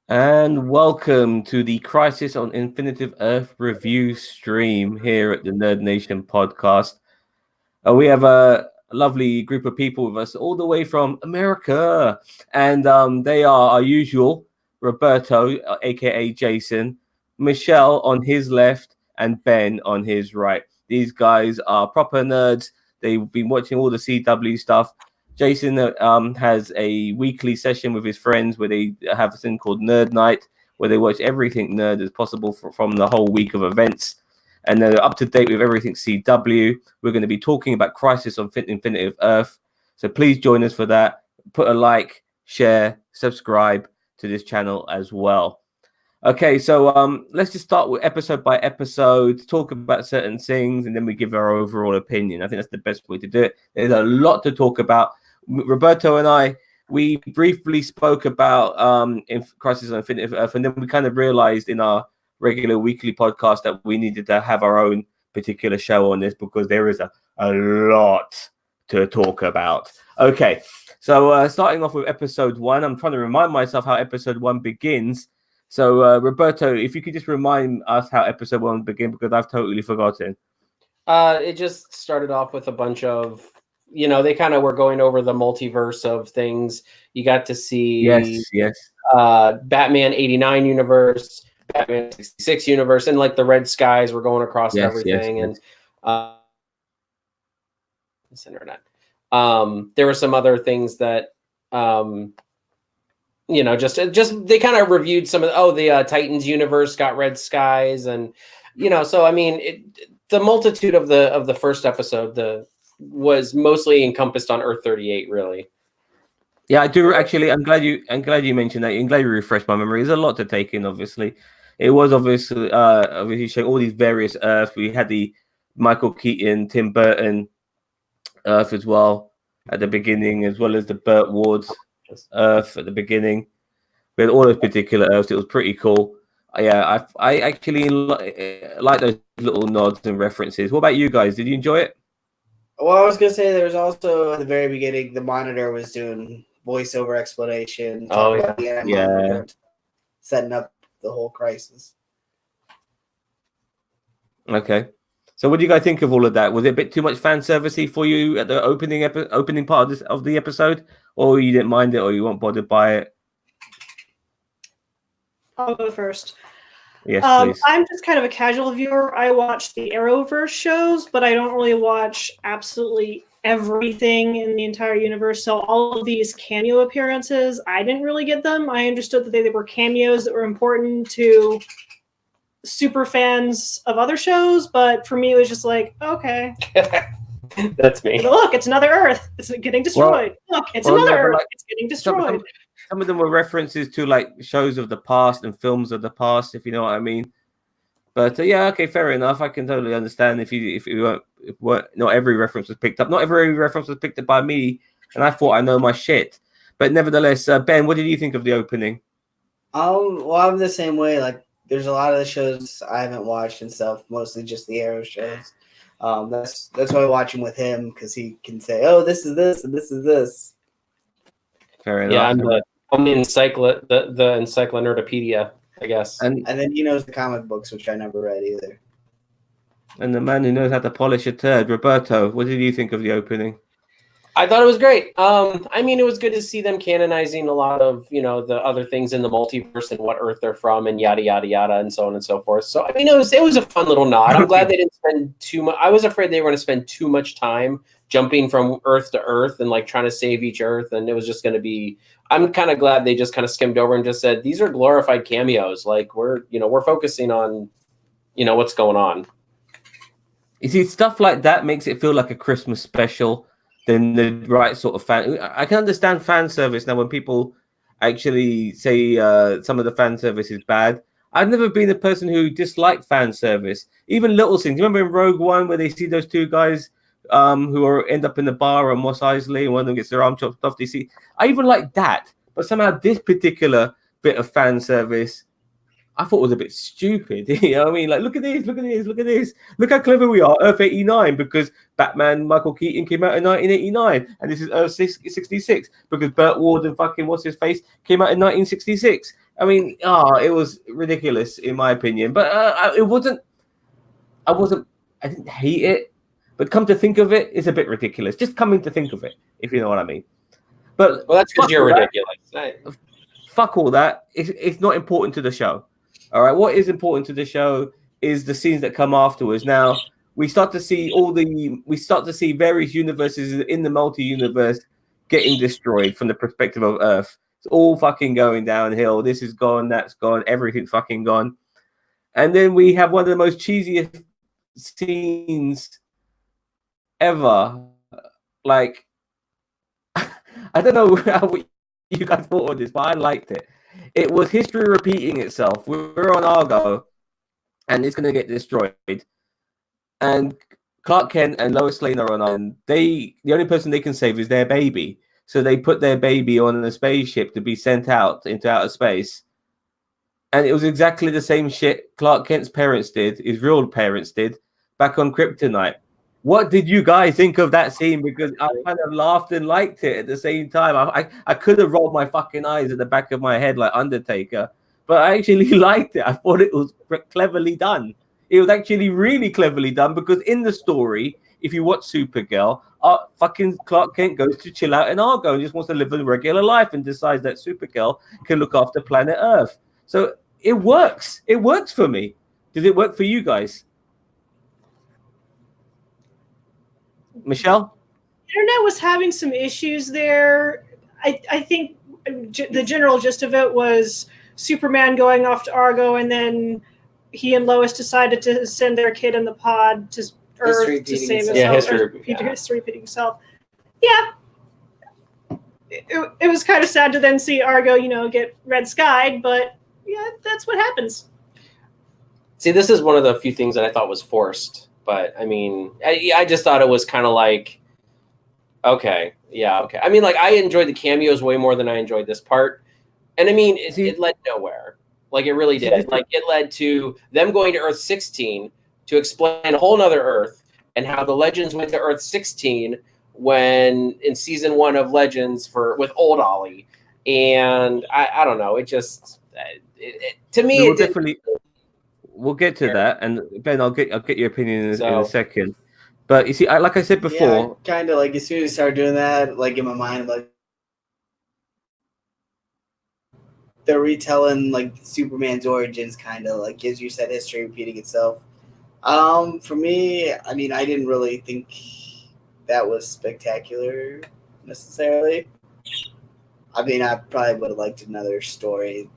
And welcome to the Crisis on Infinitive Earth review stream here at the Nerd Nation podcast. We have a lovely group of people with us all the way from America. And they are our usual Roberto, aka Jason, Michelle on his left, and Ben on his right. These guys are proper nerds. They've been watching all the CW stuff. Jason has a weekly session with his friends where they have a thing called Nerd Night, where they watch everything nerd as possible from the whole week of events. And they're up to date with everything CW. We're going to be talking about Crisis on Infinitive Earth. So please join us for that. Put a like, share, subscribe to this channel as well. Okay, so let's just start with episode by episode, talk about certain things, and then we give our overall opinion. I think that's the best way to do it. There's a lot to talk about. Roberto and I, we briefly spoke about Crisis on Infinitive Earth, and then we kind of realized in our regular weekly podcast that we needed to have our own particular show on this because there is a lot to talk about. Okay, so starting off with episode 1, I'm trying to remind myself how episode 1 begins. So, Roberto, if you could just remind us how episode 1 began, because I've totally forgotten. It just started off with a bunch of, they kind of were going over the multiverse of things. You got to see Yes. Batman 89 universe, Batman 66 universe, and like the red skies were going across everything. Yes. And there were some other things that just they kind of reviewed some of the Titans universe got red skies, and so I mean the multitude of the first episode was mostly encompassed on Earth 38, really. Yeah, I do actually. I'm glad you mentioned that. I'm glad you refreshed my memory. There's a lot to take in. Obviously, it was obviously showing all these various Earths. We had the Michael Keaton, Tim Burton Earth as well at the beginning, as well as the Burt Ward's Earth at the beginning. We had all those particular Earths. It was pretty cool. Yeah, I actually like those little nods and references. What about you guys? Did you enjoy it? Well, I was gonna say there was also at the very beginning the Monitor was doing voiceover explanation. Yeah, setting up the whole crisis. Okay. So, what do you guys think of all of that? Was it a bit too much fan servicey for you at the opening part of the episode, or you didn't mind it, or you weren't bothered by it? I'll go first. Yes, please. I'm just kind of a casual viewer. I watch the Arrowverse shows, but I don't really watch absolutely everything in the entire universe. So all of these cameo appearances, I didn't really get them. I understood that they were cameos that were important to super fans of other shows, but for me, it was just like, okay. That's me. But look, it's another Earth. It's getting destroyed. Look, it's another Earth. It's getting destroyed. Some of them were references to like shows of the past and films of the past, if you know what I mean. But yeah, okay, fair enough. I can totally understand if not every reference was picked up. Not every reference was picked up by me, and I thought I know my shit. But nevertheless, Ben, what did you think of the opening? Well, I'm the same way. Like, there's a lot of the shows I haven't watched and stuff. Mostly just the Arrow shows. That's why I watch them with him, because he can say, "Oh, this is this and this is this." Fair enough. Yeah, I'm the encyclopedia, I guess. And then he knows the comic books, which I never read either. And the man who knows how to polish a turd, Roberto, what did you think of the opening? I thought it was great. I mean, it was good to see them canonizing a lot of, the other things in the multiverse and what Earth they're from and yada, yada, yada, and so on and so forth. So, I mean, it was a fun little nod. I'm glad they didn't spend too much. I was afraid they were going to spend too much time jumping from Earth to Earth and like trying to save each Earth. And it was just going to be, I'm kind of glad they just kind of skimmed over and just said, these are glorified cameos. Like we're focusing on, what's going on. You see, stuff like that makes it feel like a Christmas special than the right sort of fan. I can understand fan service now when people actually say some of the fan service is bad. I've never been a person who disliked fan service. Even little things. Remember in Rogue One where they see those two guys who end up in the bar on Mos Eisley and one of them gets their arm chopped off? I even like that. But somehow this particular bit of fan service I thought was a bit stupid. You know what I mean? Like, look at this, look at this, look at this. Look how clever we are. Earth 89 because Batman Michael Keaton came out in 1989, and this is Earth 66 because Burt Ward and fucking what's his face came out in 1966. I mean, it was ridiculous in my opinion, but it wasn't. I didn't hate it, but come to think of it, it's a bit ridiculous. Just coming to think of it, if you know what I mean. But well, that's because you're ridiculous. Fuck all that. It's not important to the show. All right, what is important to the show is the scenes that come afterwards. Now we start to see various universes in the multi-universe getting destroyed from the perspective of Earth. It's all fucking going downhill. This is gone, that's gone, everything's fucking gone. And then we have one of the most cheesiest scenes ever. Like, I don't know how you guys thought of this, but I liked it. It was history repeating itself. We're on Argo, and it's going to get destroyed. And Clark Kent and Lois Lane are on, and the only person they can save is their baby. So they put their baby on a spaceship to be sent out into outer space. And it was exactly the same shit Clark Kent's parents did, his real parents did, back on Kryptonite. What did you guys think of that scene? Because I kind of laughed and liked it at the same time. I could have rolled my fucking eyes at the back of my head like Undertaker, but I actually liked it. I thought it was cleverly done. It was actually really cleverly done because in the story, if you watch Supergirl, fucking Clark Kent goes to chill out in Argo and just wants to live a regular life and decides that Supergirl can look after planet Earth. So it works. It works for me. Does it work for you guys? Michelle? The internet was having some issues there. I think the general gist of it was Superman going off to Argo, and then he and Lois decided to send their kid in the pod to Earth to save himself. Yeah, history repeating itself. Yeah. It was kind of sad to then see Argo, get red skied, but yeah, that's what happens. See, this is one of the few things that I thought was forced. But I mean, I just thought it was kind of like, okay, yeah, okay. I mean, like I enjoyed the cameos way more than I enjoyed this part, and I mean, it led nowhere. Like it really did. Like it led to them going to Earth 16 to explain a whole nother Earth and how the Legends went to Earth 16 when in season 1 of Legends with old Ollie, and I don't know. It just to me it definitely. We'll get to that, and Ben, I'll get your opinion in a second. But you see, like I said before, kind of like as soon as you start doing that, like in my mind, like they're retelling like Superman's origins, kind of like gives you that history repeating itself. For me, I mean, I didn't really think that was spectacular necessarily. I mean, I probably would have liked another story.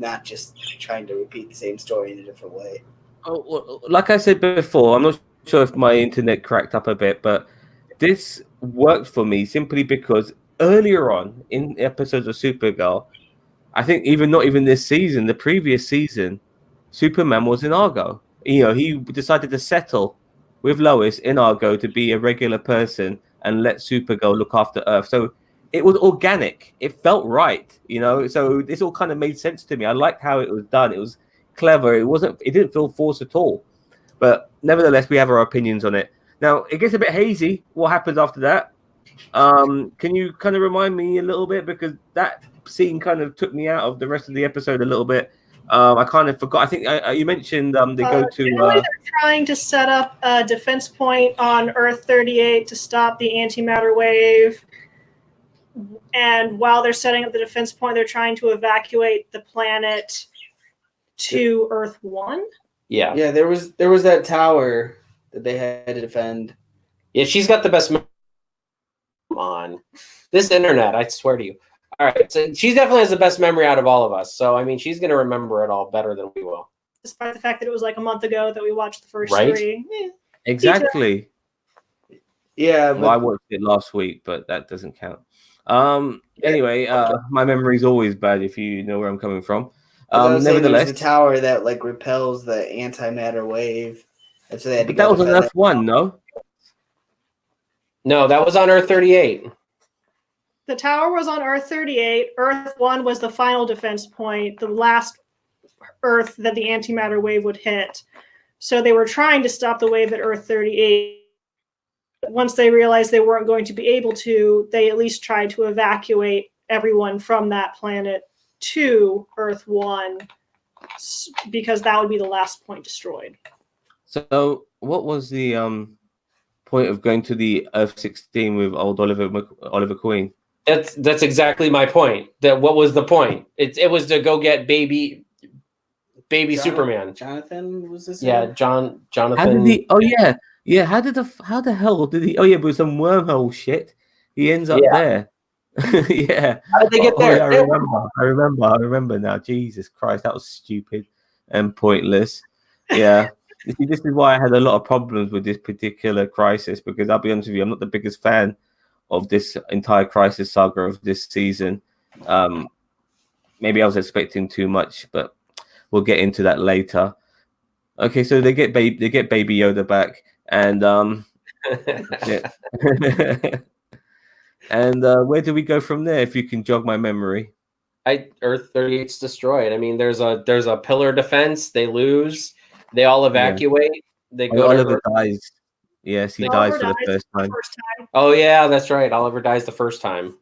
Not just trying to repeat the same story in a different way. Oh, well, like I said before, I'm not sure if my internet cracked up a bit, but this worked for me simply because earlier on in episodes of Supergirl, I think not even this season, the previous season, Superman was in Argo. He decided to settle with Lois in Argo to be a regular person and let Supergirl look after Earth. So it was organic. It felt right, So this all kind of made sense to me. I liked how it was done. It was clever. It didn't feel forced at all. But nevertheless, we have our opinions on it. Now it gets a bit hazy. What happens after that? Can you kind of remind me a little bit, because that scene kind of took me out of the rest of the episode a little bit. I kind of forgot. I think you mentioned they go to. They're trying to set up a defense point on Earth 38 to stop the antimatter wave. And while they're setting up the defense point, they're trying to evacuate the planet to Earth 1. Yeah. Yeah, there was that tower that they had to defend. Yeah, she's got the best. Come on, this internet, I swear to you. All right, so she definitely has the best memory out of all of us. So I mean, she's gonna remember it all better than we will. Despite the fact that it was like a month ago that we watched the first right? 3. Exactly. Yeah. Well, I watched it last week, but that doesn't count. Anyway, my memory's always bad if you know where I'm coming from. Nevertheless, the tower that like repels the antimatter wave, and so they had to. But that was on Earth 1, no? No, that was on Earth 38. The tower was on Earth 38. Earth 1 was the final defense point, the last Earth that the antimatter wave would hit. So they were trying to stop the wave at Earth 38. Once they realized they weren't going to be able to, they at least tried to evacuate everyone from that planet to Earth 1, because that would be the last point destroyed. So, what was the point of going to the Earth 16 with old Oliver Queen? That's exactly my point. That what was the point? It was to go get baby Superman. Jonathan was this? Yeah, Jonathan. How did he? Oh yeah. How the hell did he? Oh yeah, but with some wormhole shit, he ends up there. Yeah. How did they get there? Yeah, I remember now. Jesus Christ, that was stupid and pointless. Yeah. This is why I had a lot of problems with this particular Crisis, because I'll be honest with you, I'm not the biggest fan of this entire Crisis saga of this season. Maybe I was expecting too much, but we'll get into that later. Okay, so they get Baby Yoda back, and yeah. And where do we go from there? If you can jog my memory. Earth 38's destroyed. I mean, there's a pillar defense. They lose. They all evacuate. Yeah. They go. Oliver dies. Yes, he dies for the first time. Oh yeah, that's right. Oliver dies the first time.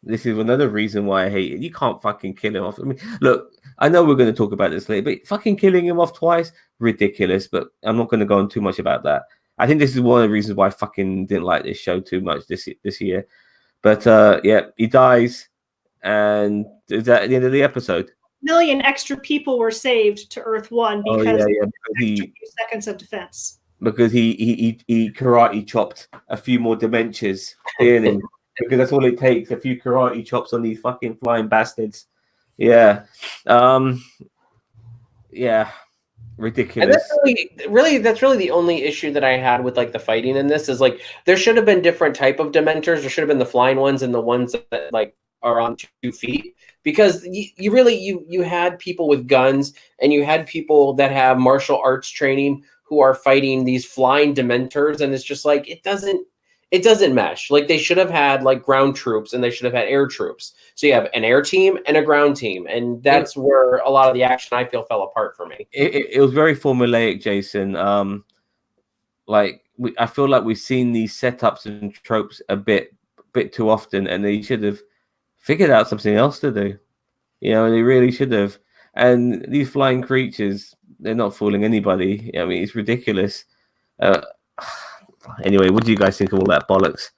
This is another reason why I hate it. You can't fucking kill him off. I mean, look, I know we're going to talk about this later, but fucking killing him off twice, ridiculous. But I'm not going to go on too much about that. I think this is one of the reasons why I fucking didn't like this show too much this year. But yeah, he dies, and is that at the end of the episode? Million extra people were saved to Earth 1 because of few seconds of defense. Because he karate chopped a few more dimensions in him. Because that's all it takes, a few karate chops on these fucking flying bastards. Yeah. Yeah. Ridiculous. And that's really the only issue that I had with like the fighting in this is like there should have been different type of Dementors. There should have been the flying ones and the ones that like are on 2 feet. Because you had people with guns and you had people that have martial arts training who are fighting these flying Dementors, and it's just like it doesn't mesh. Like they should have had like ground troops and they should have had air troops. So you have an air team and a ground team, and that's where a lot of the action I feel fell apart for me. It was very formulaic, Jason. I feel like we've seen these setups and tropes a bit too often, and they should have figured out something else to do. You know, they really should have. And these flying creatures, they're not fooling anybody. I mean, it's ridiculous. Anyway, what do you guys think of all that bollocks?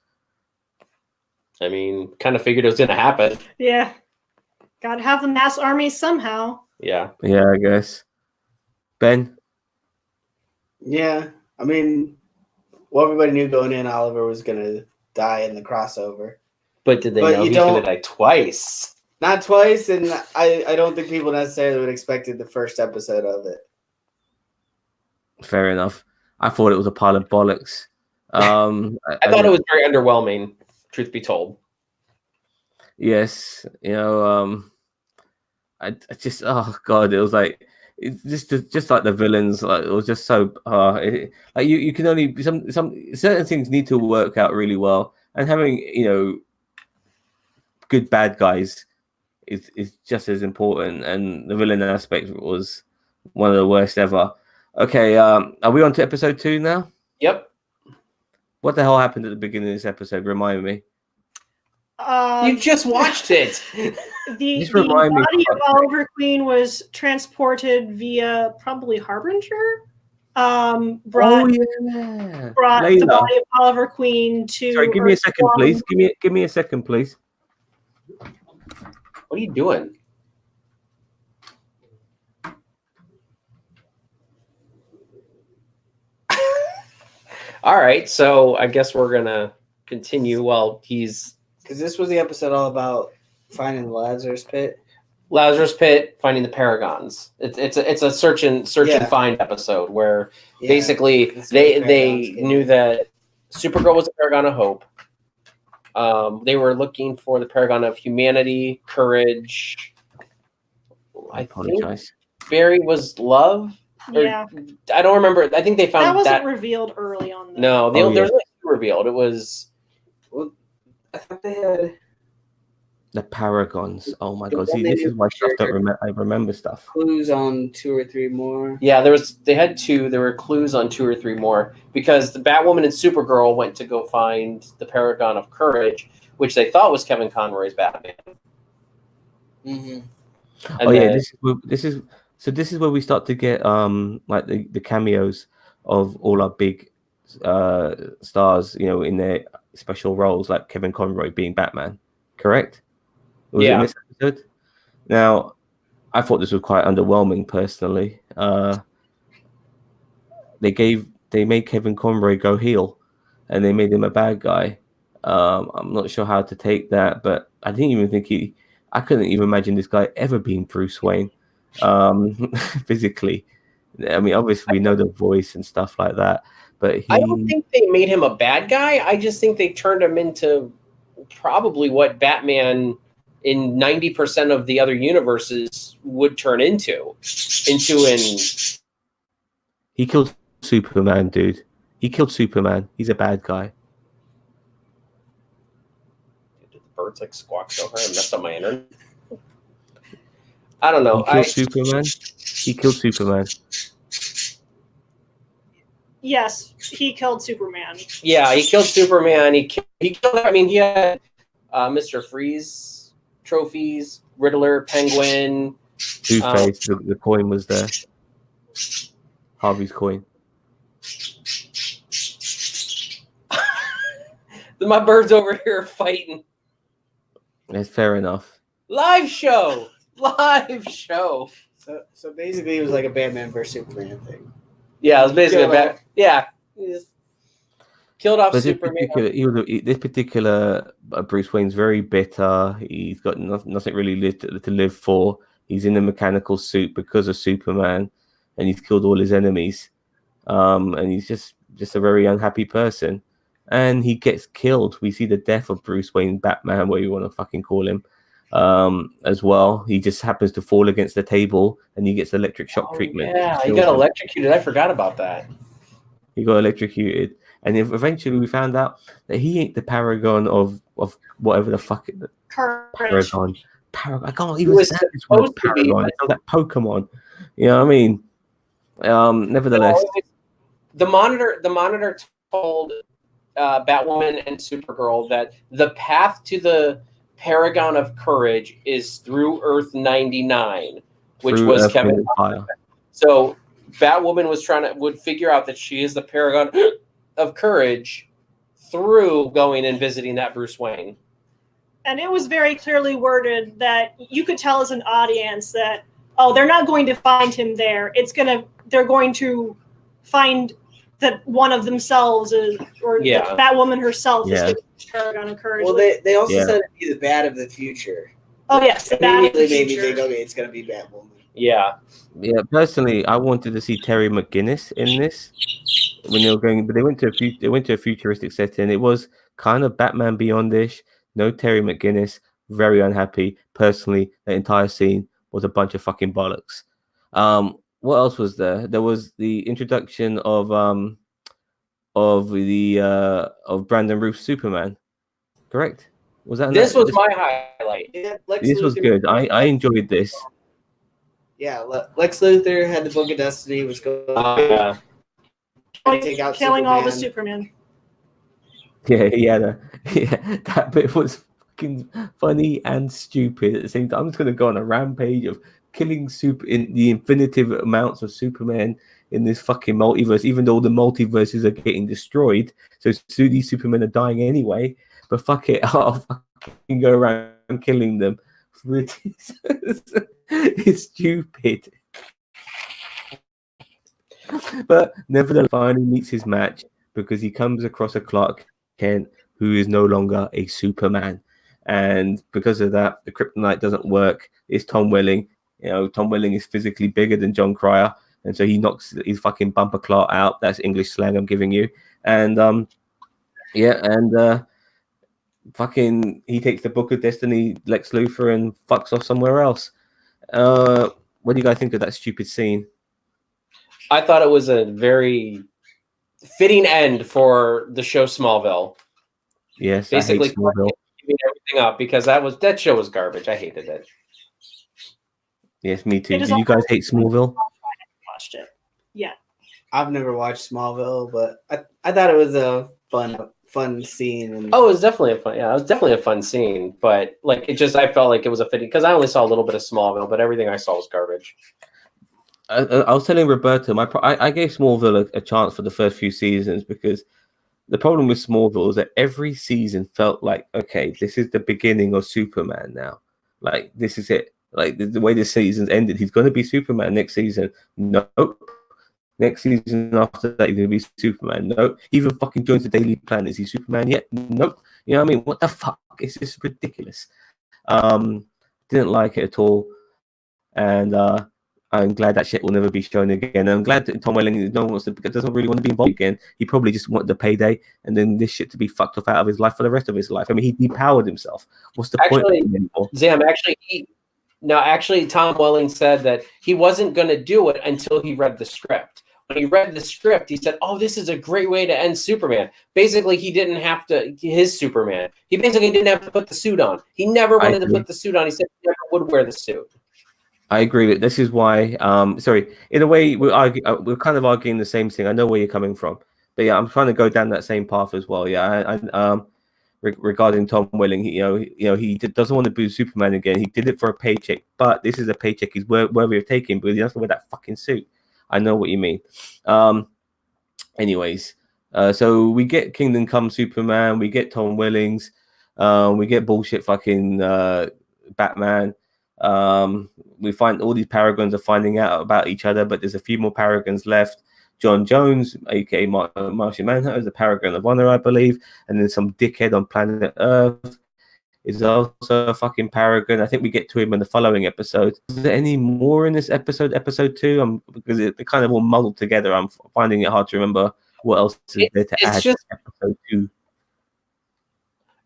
I mean, kind of figured it was going to happen. Yeah. Got to have the mass armies somehow. Yeah. Yeah, I guess. Ben? Yeah. I mean, well, everybody knew going in Oliver was going to die in the crossover. But did they know he's going to die twice? Not twice, and I don't think people necessarily would have expected the first episode of it. Fair enough. I thought it was a pile of bollocks. I thought it was very underwhelming, truth be told. Yes, you know, I just, oh god, it was like it's just like the villains. Like it was just so like you can only some certain things need to work out really well, and having good bad guys is just as important. And the villain aspect was one of the worst ever. Okay, are we on to episode 2 now? Yep. What the hell happened at the beginning of this episode? Remind me. You just watched it. The body of Oliver Queen was transported via probably Harbinger. Brought the body of Oliver Queen to. Sorry, give me a second, please. Give me a second, please. What are you doing? All right, so I guess we're gonna continue while he's. Because this was the episode all about finding the Lazarus Pit. Lazarus Pit, finding the Paragons. It's a search and find episode where basically they knew that Supergirl was a Paragon of Hope. They were looking for the Paragon of Humanity, Courage. I apologize. Barry was Love. Yeah. I don't remember. I think they found that wasn't revealed early on. No, there was nothing revealed. It was. Well, I thought they had. The Paragons. Oh my The god! one See, they this is why stuff don't shared. I remember stuff. Clues on 2 or 3 more. Yeah, they had 2. There were clues on 2 or 3 more because the Batwoman and Supergirl went to go find the Paragon of Courage, which they thought was Kevin Conroy's Batman. Mm-hmm. And Oh yeah, then- this is where we start to get like the cameos of all our big stars, you know, in their special roles, like Kevin Conroy being Batman. Correct? Was it in Yeah. this episode? Now, I thought this was quite underwhelming personally. They made Kevin Conroy go heel, and they made him a bad guy. I'm not sure how to take that, but I didn't even think I couldn't even imagine this guy ever being Bruce Wayne, physically. I mean, obviously we know the voice and stuff like that, but I don't think they made him a bad guy. I just think they turned him into probably what Batman in 90% of the other universes would turn into he killed Superman, dude. He killed Superman. He's a bad guy. Did the birds like squawk so hard and messed up my internet? I don't know. He killed Superman. He killed Superman. Yes, he killed Superman. Yeah, he killed Superman. He killed. I mean, he had Mr. Freeze trophies, Riddler, Penguin. Two-Face. The coin was there. Harvey's coin. My birds over here are fighting. That's fair enough. Live show. So basically, it was like a Batman versus Superman thing. Yeah, it was basically Killed off. Yeah, he just killed off But Superman. this particular Bruce Wayne's very bitter. He's got nothing really to live for. He's in a mechanical suit because of Superman, and he's killed all his enemies. And he's just a very unhappy person. And he gets killed. We see the death of Bruce Wayne, Batman, what you want to fucking call him, as well. He just happens to fall against the table, and he gets electric shock treatment. Yeah, he Kills got him. electrocuted. I forgot about that. He got electrocuted, and eventually we found out that he ain't the paragon of whatever the fuck Courage. paragon. I can't He even was say this word supposed to be, paragon. It's like Pokemon. You know what I mean? Nevertheless, The monitor told Batwoman and Supergirl that the path to the Paragon of Courage is through Earth 99, which through was Earth, Kevin. Wind, and Fire. So Batwoman would figure out that she is the Paragon of Courage through going and visiting that Bruce Wayne. And it was very clearly worded that you could tell as an audience that, oh, they're not going to find him there. They're going to find that one of themselves is, or Yeah. that Batwoman herself Yeah. is the Paragon of Courage. Well, they also Yeah. said it'd be the Bat of the future. oh yes, the Bat of the Immediately, maybe future. they go, okay, it's gonna be Batwoman. Yeah. Yeah, personally, I wanted to see Terry McGinnis in this when they were going, but they went to a futuristic setting. It was kind of Batman Beyond-ish. No Terry McGinnis. Very unhappy. Personally, the entire scene was a bunch of fucking bollocks. What else was there? There was the introduction of Brandon Routh's Superman. Correct? Was that This was my highlight. Yeah, Lex This was Luthor- good. I enjoyed this. Yeah, Lex Luthor had the Book of Destiny. Was going Yeah. to take out killing all the Superman. Superman. Yeah, that bit was fucking funny and stupid at the same time. I'm just gonna go on a rampage of killing in the infinitive amounts of Superman in this fucking multiverse, even though the multiverses are getting destroyed. So these Supermen are dying anyway. But fuck it, I'll fucking go around killing them. It's stupid. But nevertheless, finally meets his match because he comes across a Clark Kent who is no longer a Superman. And because of that, the kryptonite doesn't work. It's Tom Welling. You know, Tom Welling is physically bigger than John Cryer. And so he knocks his fucking bumper clot out. That's English slang I'm giving you. And fucking he takes the Book of Destiny, Lex Luthor, and fucks off somewhere else. What do you guys think of that stupid scene? I thought it was a very fitting end for the show Smallville. Yes, Basically, I hate Smallville. beat everything up because that show was garbage. I hated it. Yes, me too. It is Do you guys hate Smallville? Watched it. Yeah. I've never watched Smallville, but I thought it was a fun scene. And Oh, it was definitely a fun scene, but like I felt like it was a fitting because I only saw a little bit of Smallville, but everything I saw was garbage. I was telling Roberto, I gave Smallville a chance for the first few seasons because the problem with Smallville is that every season felt like, okay, this is the beginning of Superman now. Like, this is it. Like, the way this season's ended, he's going to be Superman next season. Nope. Next season after that, he's going to be Superman. Nope. Even fucking joins the Daily Planet. Is he Superman yet? Nope. You know what I mean? What the fuck? It's just ridiculous. Didn't like it at all. And I'm glad that shit will never be shown again. I'm glad that Tom Welling doesn't really want to be involved again. He probably just wanted the payday and then this shit to be fucked off out of his life for the rest of his life. I mean, he depowered himself. What's the point of him anymore? Zam, actually, Tom Welling said that he wasn't going to do it until he read the script. When he read the script, he said, "Oh, this is a great way to end Superman." Basically, he didn't have to his Superman. He basically didn't have to put the suit on. He never wanted to put the suit on. He said he never would wear the suit. I agree with this is why in a way we're kind of arguing the same thing. I know where you're coming from, but yeah, I'm trying to go down that same path as well. Yeah, regarding Tom Welling, he doesn't want to be Superman again. He did it for a paycheck, but this is a paycheck he's worthy of taking because he doesn't wear that fucking suit. I know what you mean. Anyways, so we get Kingdom Come Superman, we get Tom Wellings, we get bullshit fucking Batman. We find all these Paragons are finding out about each other, but there's a few more Paragons left. John Jones, aka Martian Manhunter, is a Paragon of Honor, I believe, and then some dickhead on planet Earth is also a fucking Paragon. I think we get to him in the following episode. Is there any more in this episode 2? Because they're kind of all muddled together. I'm finding it hard to remember what else is there to add to episode 2.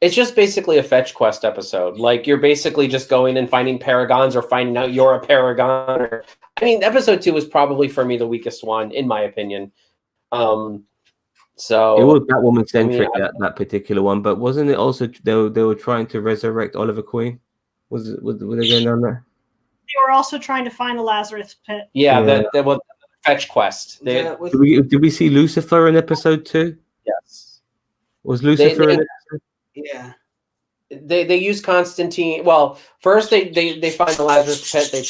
It's just basically a fetch quest episode. Like, you're basically just going and finding Paragons or finding out you're a Paragon. Episode 2 was probably, for me, the weakest one, in my opinion. So it was Batwoman centric, that particular one, but wasn't it also they were trying to resurrect Oliver Queen? Were they going down there? They were also trying to find the Lazarus Pit. Yeah. That was fetch quest. Did we see Lucifer in episode 2? Yes. Was Lucifer in episode? Yeah. They use Constantine. Well, first they find the Lazarus Pit. They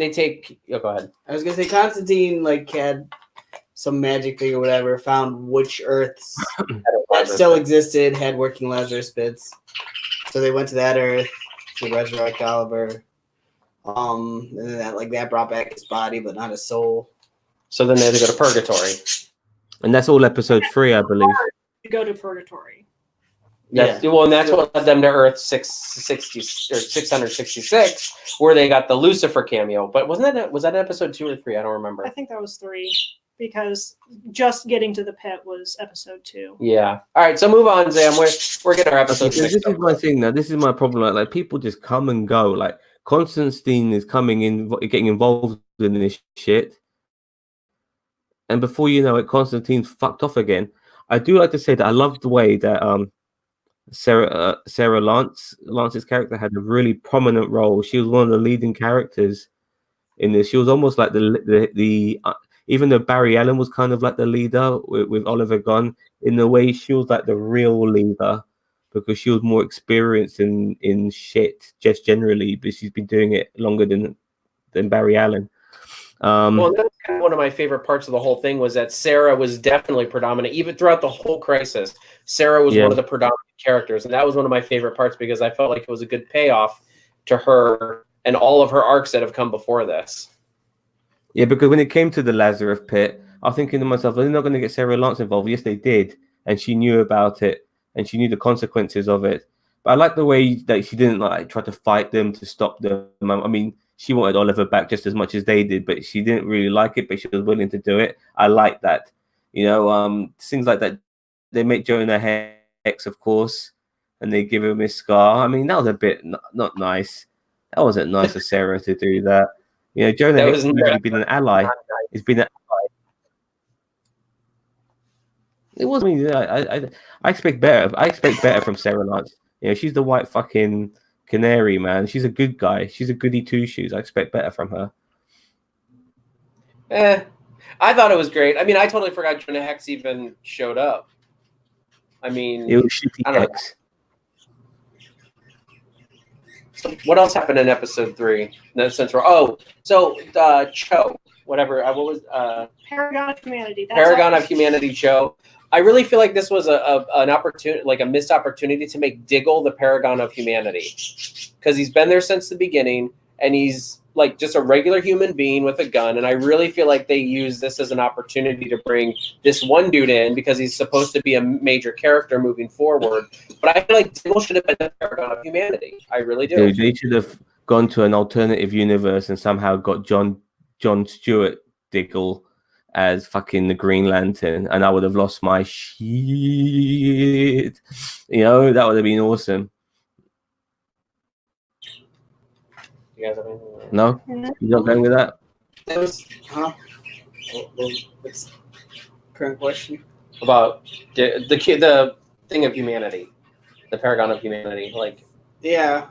take. Oh, go ahead. I was gonna say Constantine had some magic thing or whatever, found which Earths that still existed had working Lazarus pits. So they went to that Earth to resurrect Oliver. And then that brought back his body, but not his soul. So then they had to go to purgatory. And that's all episode 3, I believe. To go to purgatory. Well, and that's what led them to Earth 666, where they got the Lucifer cameo. But was that episode 2 or 3? I don't remember. I think that was 3, because just getting to the pit was episode 2. Yeah. All right. So move on, Zam. We're getting our episode 6. This is my thing now. This is my problem. Like people just come and go. Like Constantine is coming in, getting involved in this shit, and before you know it, Constantine's fucked off again. I do like to say that I love the way that Sarah Lance's character had a really prominent role. She was one of the leading characters in this. She was almost like the even though Barry Allen was kind of like the leader with Oliver gone, in a way she was like the real leader because she was more experienced in shit just generally, but she's been doing it longer than Barry Allen. Well, that's kind of one of my favorite parts of the whole thing was that Sarah was definitely predominant, even throughout the whole crisis. Sarah was one of the predominant characters, and that was one of my favorite parts because I felt like it was a good payoff to her and all of her arcs that have come before this. Yeah, because when it came to the Lazarus Pit, I was thinking to myself, they're not going to get Sarah Lance involved. Yes, they did, and she knew about it, and she knew the consequences of it. But I like the way that she didn't try to fight them to stop them. I mean, she wanted Oliver back just as much as they did, but she didn't really like it, but she was willing to do it. I like that. Things like that. They make Jonah Hex, of course, and they give him his scar. I mean, that was a bit not nice. That wasn't nice of Sarah to do that. Jonah Hex has been an ally. He's been an ally. It was me. I expect better. I expect better from Sarah Lance. You know, she's the white fucking canary, man. She's a good guy. She's a goody two shoes. I expect better from her. I thought it was great. I mean, I totally forgot Jonah Hex even showed up. I mean, It was shitty I don't know. Hex. So what else happened in episode 3? No, since we're Cho, whatever. What was Paragon of Humanity. That's Paragon all. of Humanity Cho? I really feel like this was an opportunity, like a missed opportunity to make Diggle the Paragon of Humanity, because he's been there since the beginning, and he's like just a regular human being with a gun. And I really feel like they use this as an opportunity to bring this one dude in because he's supposed to be a major character moving forward. But I feel like Diggle should have been the Paragon of Humanity. I really do. Dude, they should have gone to an alternative universe and somehow got John Stewart Diggle as fucking the Green Lantern, and I would have lost my shit. You know, that would have been awesome. You guys have anything? No, Mhm. you're not going with that. That was, what's current question? About the thing of humanity, the Paragon of Humanity. Like, Yeah,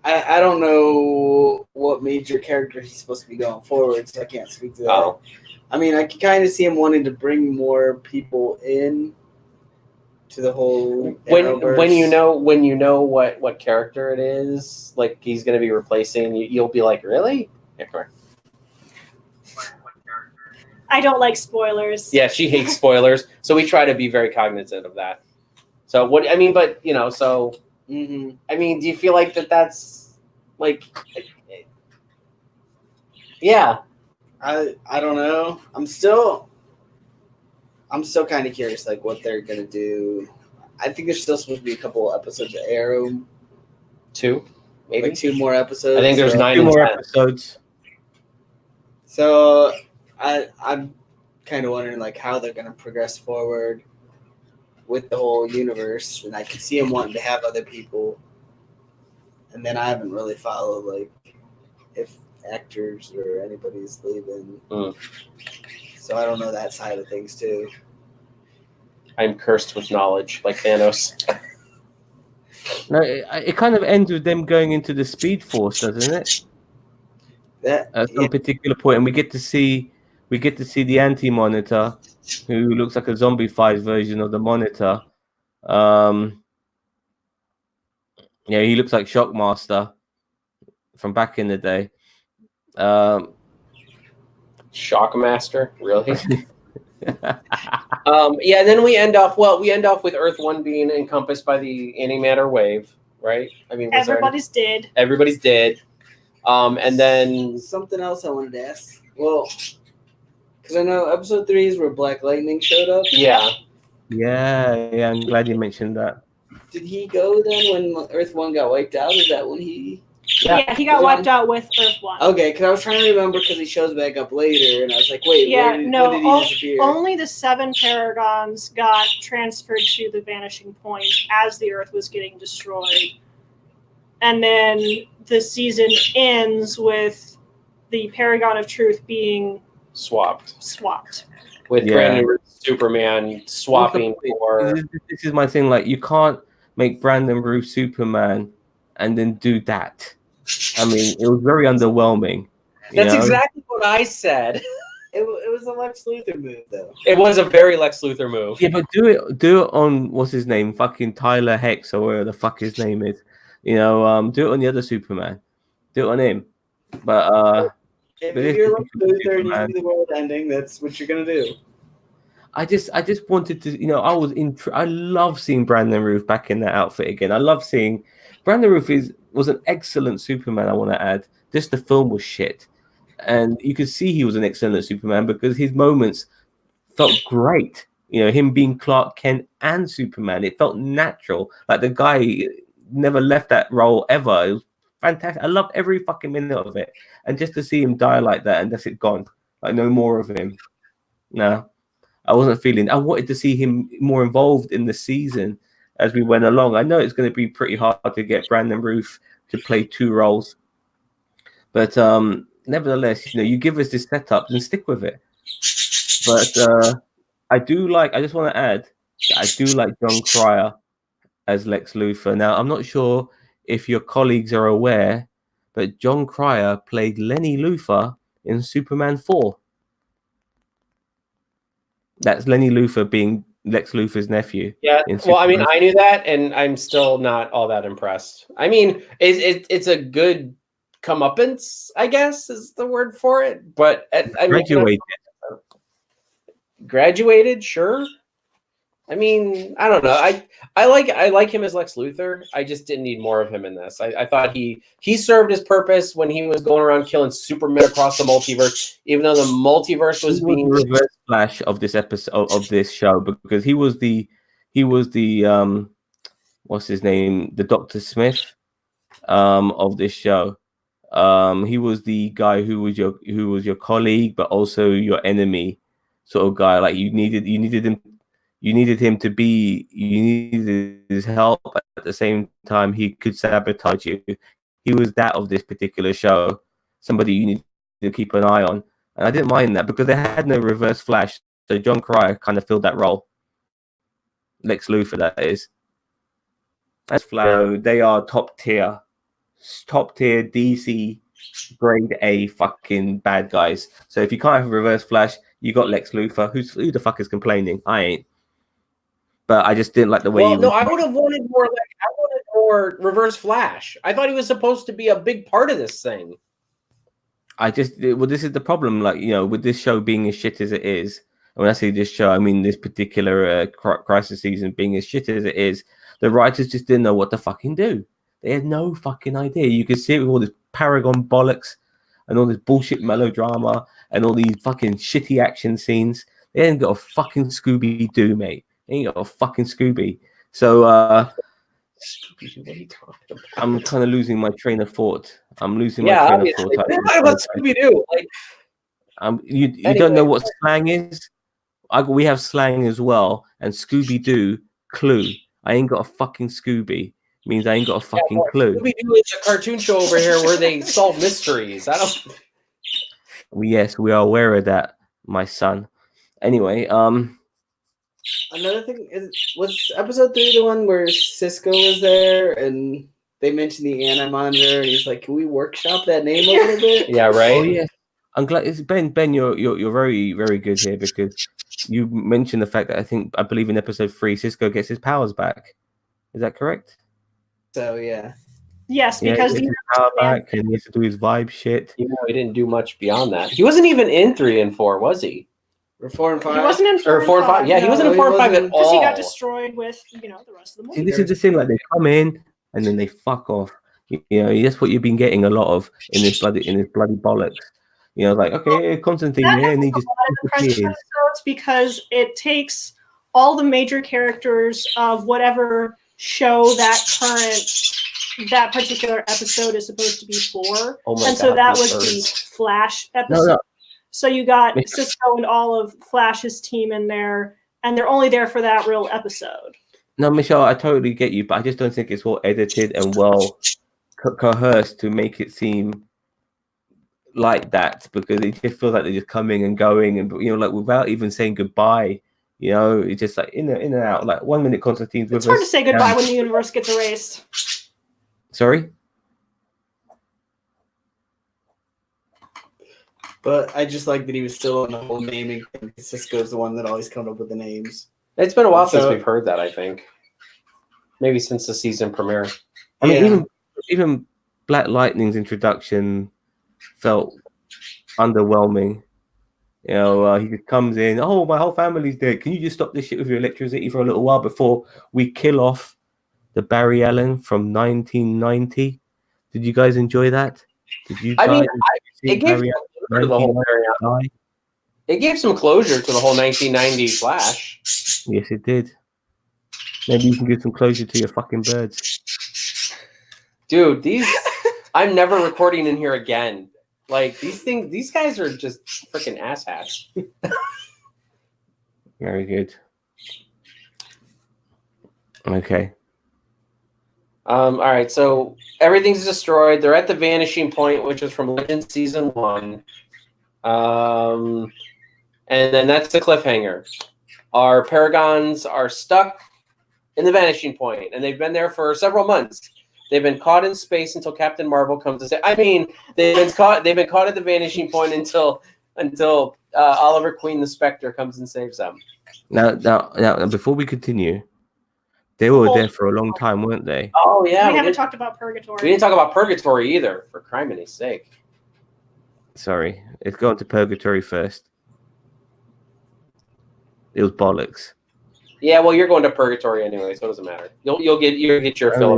I don't know what major character he's supposed to be going forward, so I can't speak to that. oh, I mean, I can kind of see him wanting to bring more people in to the whole when Arrowverse. when you know what character it is, like he's going to be replacing, you'll be like, really? Yeah, correct. I don't like spoilers. Yeah, she hates spoilers, so we try to be very cognizant of that. So what I mean, but you know, so Mhm. I mean, do you feel like that's like, yeah? I don't know. I'm still kind of curious, like what they're gonna do. I think there's still supposed to be a couple episodes of Arrow, 2, maybe. like 2 more episodes. I think there's so, 9 2 and more 10. episodes. So I'm kind of wondering like how they're gonna progress forward with the whole universe, and I can see them wanting to have other people. And then I haven't really followed like if actors or anybody's leaving, so I don't know that side of things too. I'm cursed with knowledge, like Thanos. No, it kind of ends with them going into the Speed Force, doesn't it? That At some particular point, and we get to see the Anti-Monitor, who looks like a zombified version of the Monitor. Yeah, he looks like Shockmaster from back in the day. Shockmaster, really? Yeah, and then we end off with Earth 1 being encompassed by the antimatter wave, right? I mean, Everybody's dead. everybody's dead. And then something else I wanted to ask. Well, because I know episode 3 is where Black Lightning showed up. yeah, yeah, I'm glad you mentioned that. Did he go then when Earth 1 got wiped out? Is that when he? Yeah, he got wiped out with Earth 1. Okay, because I was trying to remember because he shows back up later, and I was like, wait, Yeah, when no, did he disappear? only the 7 Paragons got transferred to the Vanishing Point as the Earth was getting destroyed. And then the season ends with the Paragon of Truth being swapped swapped. with Yeah. Brandon Root Superman swapping for. This is my thing. Like, you can't make Brandon Routh Superman and then do that. I mean, it was very underwhelming. That's know? exactly what I said. It was a Lex Luthor move, though. It was a very Lex Luthor move. Yeah, but do it on what's his name, fucking Tyler Hex or whatever the fuck his name is. You know, do it on the other Superman. Do it on him. But If But if you're you Lex do Luthor and you Superman- see the world ending, that's what you're gonna do. I just wanted to, you know, I love seeing Brandon Routh back in that outfit again. I love seeing Brandon Routh was an excellent Superman. I want to add, just the film was shit, and you could see he was an excellent Superman because his moments felt great. You know, him being Clark Kent and Superman, it felt natural. Like the guy never left that role ever. It was fantastic. I loved every fucking minute of it, and just to see him die like that and that's it gone, like no more of him. No. I wasn't feeling. I wanted to see him more involved in the season as we went along. I know it's going to be pretty hard to get Brandon Routh to play 2 roles, but nevertheless, you know, you give us this setup and stick with it. But I just want to add I do like John Cryer as Lex Luthor. Now, I'm not sure if your colleagues are aware, but John Cryer played Lenny Luthor in Superman 4. That's Lenny Luthor being Lex Luthor's nephew. Yeah, in well, I mean, Superman I knew that, and I'm still not all that impressed. I mean, it's a good comeuppance, I guess, is the word for it. But I mean, graduated. graduated, sure. I mean, I don't know. I like him as Lex Luthor. I just didn't need more of him in this. I thought he served his purpose when he was going around killing Superman across the multiverse, even though the multiverse was He being was the reverse Flash of this episode of this show, because he was the what's his name, the Dr. Smith of this show. He was the guy who was your colleague but also your enemy sort of guy. Like you needed him to be, you needed his help, but at the same time he could sabotage you. He was that of this particular show, somebody you need to keep an eye on. And I didn't mind that because they had no reverse Flash, so John Cryer kind of filled that role. Lex Luthor, that is. As Flash, they are top tier DC grade A fucking bad guys. So if you can't have a reverse Flash, you got Lex Luthor. Who the fuck is complaining? I ain't. But I just didn't like the way. Well, no, I would have wanted more. I wanted more reverse Flash. I thought he was supposed to be a big part of this thing. This is the problem. Like, you know, with this show being as shit as it is. And when I say this show, I mean this particular Crisis season being as shit as it is. The writers just didn't know what to fucking do. They had no fucking idea. You could see it with all this Paragon bollocks and all this bullshit melodrama and all these fucking shitty action scenes. They ain't got a fucking Scooby-Doo, mate. They ain't got a fucking Scooby. So Scooby-Doo, what are you talking about? I'm kind of losing my train of thought. I'm losing my train of thought. What about Scooby-Doo? Like, you don't know what slang is? We have slang as well. And Scooby-Doo, clue. I ain't got a fucking Scooby. Means I ain't got a fucking clue. Scooby-Doo is a cartoon show over here where they solve mysteries. I don't. Yes, we are aware of that, my son. Anyway, another thing was episode 3 the one where Cisco was there and they mentioned the Anti-Monitor and he's like, "Can we workshop that name a little bit?" Yeah, right. Oh yeah, I'm glad it's Ben. You're very, very good here because you mentioned the fact that I believe in episode 3 Cisco gets his powers back. Is that correct? So yeah. Yes, because he gets his power back and he has to do his vibe shit. You know, he didn't do much beyond that. He wasn't even in 3 and 4, was he? Or 4 and 5. He wasn't in 4 Or 4 and 5. Yeah, he wasn't in 4 and 5 at all. because he got destroyed with the rest of the See, movie. this is the thing. Like they come in and then they fuck off. You know, that's what you've been getting a lot of in this bloody bollocks. You know, like okay, Constantine, yeah, and he just disappears. Because it takes all the major characters of whatever show that particular episode is supposed to be for. Oh my and so God, that these was birds. the Flash episode. No. So you got Cisco and all of Flash's team in there, and they're only there for that real episode. No, Michelle, I totally get you, but I just don't think it's well edited and well coerced to make it seem like that, because it just feels like they're just coming and going, and like without even saying goodbye. You know, it's just like in and out. Like 1 minute Constantine's with us. It's hard to say goodbye when the universe gets erased. Sorry? But I just like that he was still on the whole naming thing. Cisco's the one that always comes up with the names. It's been a while since So- we've heard that, I think. Maybe since the season premiere. I mean, Yeah. even Black Lightning's introduction felt underwhelming. You know, he just comes in, oh, my whole family's dead. Can you just stop this shit with your electricity for a little while before we kill off the Barry Allen from 1990? Did you guys enjoy that? Did you I guys mean, see it gave Barry closure to the whole Allen die? It gave some closure to the whole 1990 Flash. Yes, it did. Maybe you can give some closure to your fucking birds. Dude, I'm never recording in here again. Like these guys are just freaking asshats. Very good. Okay. All right, so everything's destroyed. They're at the vanishing point, which is from Legends season 1. And then that's the cliffhanger. our Paragons are stuck in the Vanishing Point, and they've been there for several months. They've been caught in space until Captain Marvel comes to say. I mean, they've been caught at the Vanishing Point until Oliver Queen the Spectre comes and saves them. Now, before we continue, they were there for a long time, weren't they? Oh yeah, we haven't talked about Purgatory. We didn't talk about Purgatory either. For criminy sake. Sorry, let's go on to Purgatory first. It was bollocks. Yeah, well, you're going to Purgatory anyway, so it doesn't matter. You'll get your fill.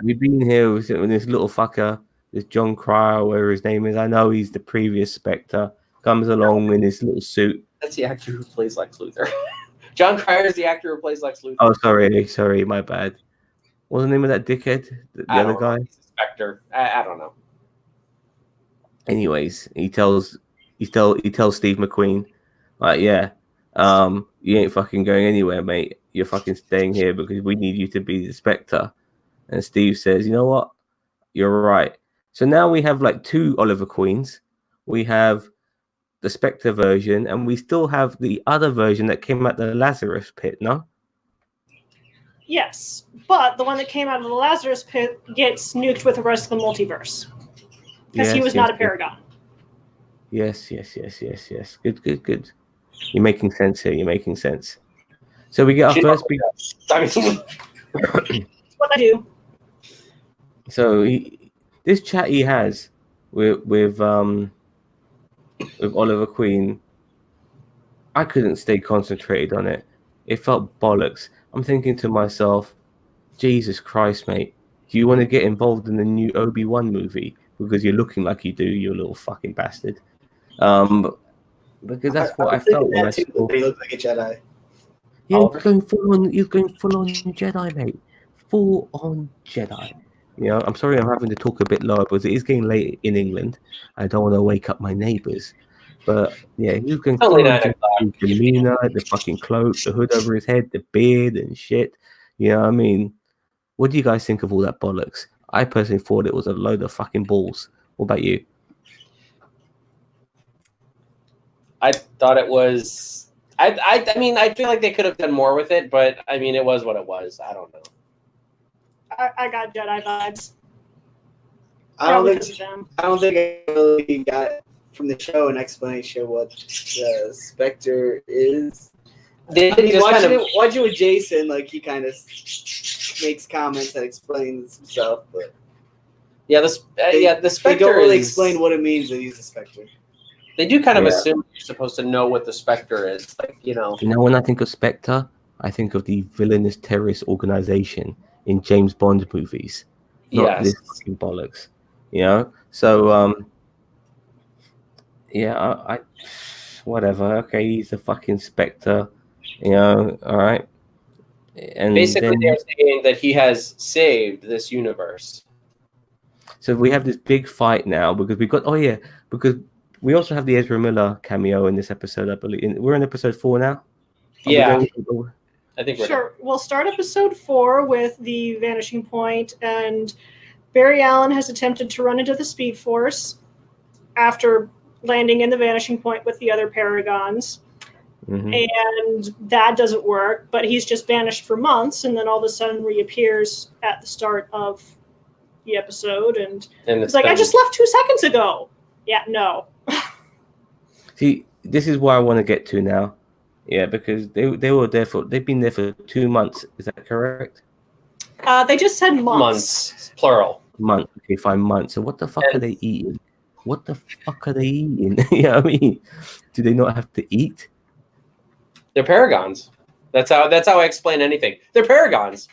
We've been here with this little fucker, this John Cryer, whatever his name is. I know he's the previous Spectre. Comes along in his little suit. That's the actor who plays Lex Luthor. John Cryer is the actor who plays Lex Luthor. Oh, sorry, my bad. What's the name of that dickhead? The other guy? Spectre. I don't know. Anyways, he tells Steve McQueen, like, yeah, you ain't fucking going anywhere, mate. You're fucking staying here because we need you to be the Spectre. And Steve says, you know what? You're right. So now we have like two Oliver Queens. We have the Spectre version, and we still have the other version that came out the Lazarus Pit, no? Yes, but the one that came out of the Lazarus Pit gets nuked with the rest of the multiverse. Because he was not a Paragon. Yes. Good. You're making sense here. You're making sense. So we get our first big... That's what I do. So this chat he has with Oliver Queen, I couldn't stay concentrated on it. It felt bollocks. I'm thinking to myself, Jesus Christ, mate. Do you want to get involved in the new Obi-Wan movie? Because you're looking like you do, you little fucking bastard. Because that's what I felt when I saw. He looked like a Jedi. Yeah, he's going full on Jedi, mate. Full on Jedi. You know, I'm sorry I'm having to talk a bit lower because it is getting late in England. I don't want to wake up my neighbours. But yeah, he's going full on Jedi. The demeanor, the fucking cloak, the hood over his head, the beard and shit. You know what I mean? What do you guys think of all that bollocks? I personally thought it was a load of fucking balls. What about you? I thought it was. I mean, I feel like they could have done more with it, but I mean, it was what it was. I don't know. I got Jedi vibes. I don't think I really got from the show an explanation of what the Spectre is. Watching with Jason, like he kind of makes comments that explains himself, but the Spectre. They don't really explain what it means that he's a Spectre. They do kind of assume you're supposed to know what the Spectre is, like you know. You know, when I think of Spectre, I think of the villainous terrorist organization in James Bond movies. Not this fucking bollocks. You know? So I whatever. Okay, he's a fucking Spectre. You know, all right. And basically, they're saying that he has saved this universe. So we have this big fight now because because we also have the Ezra Miller cameo in this episode, I believe. We're in episode 4 now. I think we're sure. We'll start episode 4 with the Vanishing Point, and Barry Allen has attempted to run into the Speed Force after landing in the Vanishing Point with the other Paragons. Mm-hmm. And that doesn't work, but he's just vanished for months and then all of a sudden reappears at the start of the episode and it's like, I just left 2 seconds ago. Yeah, no. See, this is where I want to get to now. Yeah, because they've been there for 2 months. Is that correct? They just said months. Months, plural. Months. Okay, 5 months. So what the fuck are they eating? What the fuck are they eating? You know what I mean? Do they not have to eat? They're Paragons. That's how I explain anything. They're Paragons.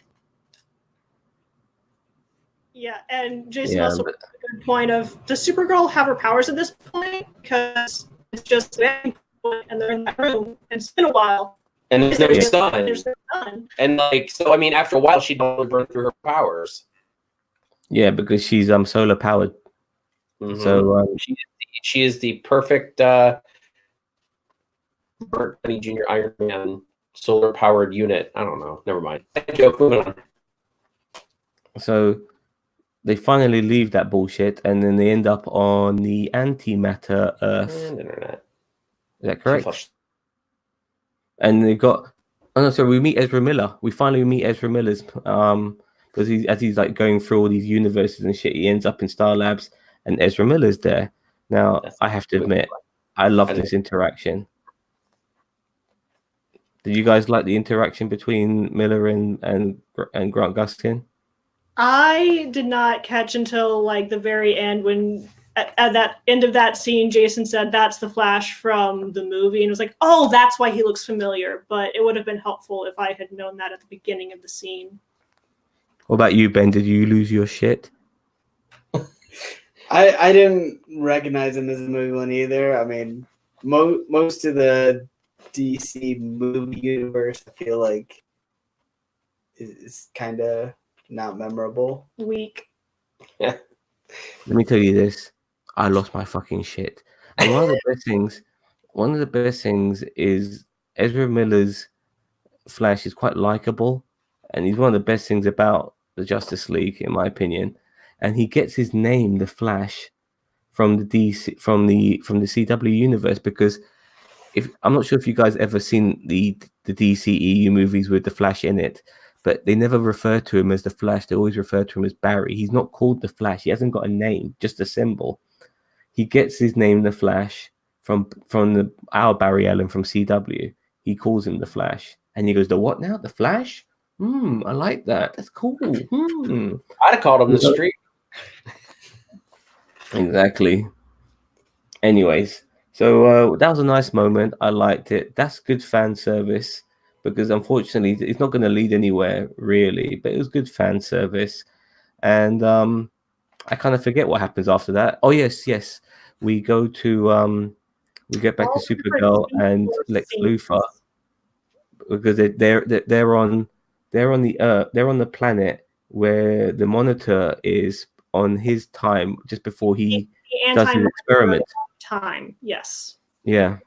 Yeah, and Jason also made a good point of, does Supergirl have her powers at this point? Because it's just and they're in that room, and it's been a while. And there's no sun. And like, so I mean, after a while, she don't burn through her powers. Yeah, because she's solar powered. Mm-hmm. So she is the perfect Bert Downey Jr. Iron Man solar powered unit. I don't know. Never mind. Joke. Moving on. So they finally leave that bullshit, and then they end up on the antimatter Earth. And internet. Is that correct? And they've got Oh no, so we meet Ezra Miller. We finally meet Ezra Miller's because he's like going through all these universes and shit, he ends up in Star Labs and Ezra Miller's there. Now I have to admit, I love this interaction. Did you guys like the interaction between Miller and Grant Gustin? I did not catch until like the very end when at that end of that scene, Jason said that's the Flash from the movie, and it was like, oh, that's why he looks familiar. But it would have been helpful if I had known that at the beginning of the scene. What about you, Ben? Did you lose your shit? I didn't recognize him as a movie one either. I mean, most of the DC movie universe, I feel like, is kind of not memorable. Weak. Yeah. Let me tell you this. I lost my fucking shit. And one of the best things is Ezra Miller's Flash is quite likable, and he's one of the best things about the Justice League, in my opinion. And he gets his name, the Flash, from the DC from the CW universe, because I'm not sure if you guys ever seen the DCEU movies with the Flash in it, but they never refer to him as the Flash. They always refer to him as Barry. He's not called the Flash. He hasn't got a name, just a symbol. He gets his name, the Flash, from our Barry Allen from CW. He calls him the Flash, and he goes, "The what now? The Flash? I like that. That's cool." I'd have called him the Streak. Exactly. Anyways, so that was a nice moment. I liked it. That's good fan service, because unfortunately it's not going to lead anywhere really, but it was good fan service. And I kind of forget what happens after that. Oh yes, we go to we get back to Supergirl and Lex Luthor, because they're on the planet where the Monitor is on his time just before he does his experiment. Time, yes. Yeah.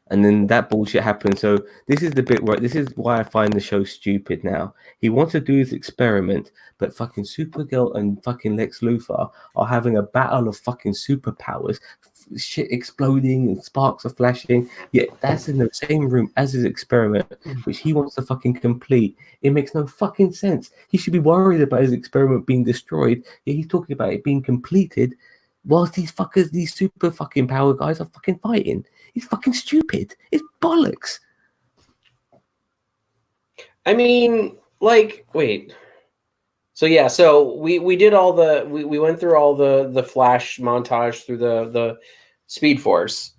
And then that bullshit happens. So this is the bit where this is why I find the show stupid now. He wants to do his experiment, but fucking Supergirl and fucking Lex Luthor are having a battle of fucking superpowers, shit exploding and sparks are flashing. Yet that's in the same room as his experiment, which he wants to fucking complete. It makes no fucking sense. He should be worried about his experiment being destroyed. Yet he's talking about it being completed, whilst these fuckers, these super fucking power guys, are fucking fighting. It's fucking stupid. It's bollocks. I mean, like, wait. So yeah, so we did all the we went through all the Flash montage through the Speed Force,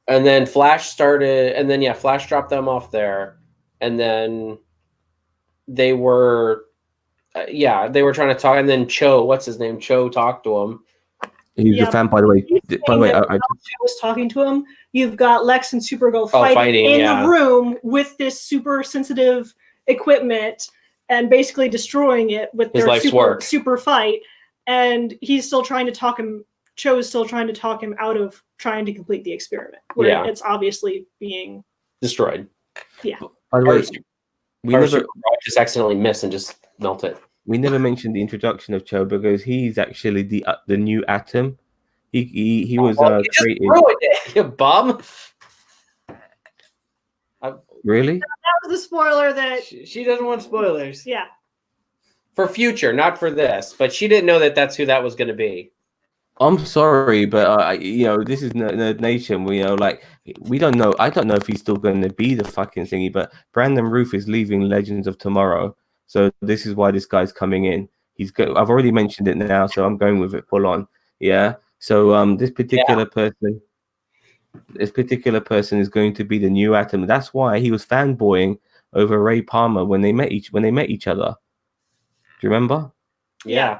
and then Flash started, and then Flash dropped them off there, and then they were they were trying to talk, and then what's his name? Cho talked to him. He's a fan, by the way. By the way, I was talking to him. You've got Lex and Supergirl fighting in the room with this super sensitive equipment and basically destroying it with his their super fight. And he's still trying to talk him. Cho is still trying to talk him out of trying to complete the experiment, where it's obviously being destroyed. Yeah. By the way, we just accidentally miss and just melt it. We never mentioned the introduction of Cho, because he's actually the new Atom. He was created. You bum. Really? That was a spoiler that she doesn't want spoilers. Yeah. For future, not for this, but she didn't know that that's who that was going to be. I'm sorry, but this is Nerd Nation. We we don't know. I don't know if he's still going to be the fucking thingy, but Brandon Routh is leaving Legends of Tomorrow. So this is why this guy's coming in. I've already mentioned it now, so I'm going with it full on. Yeah. So this particular person is going to be the new Atom. That's why he was fanboying over Ray Palmer when they met each other. Do you remember? Yeah.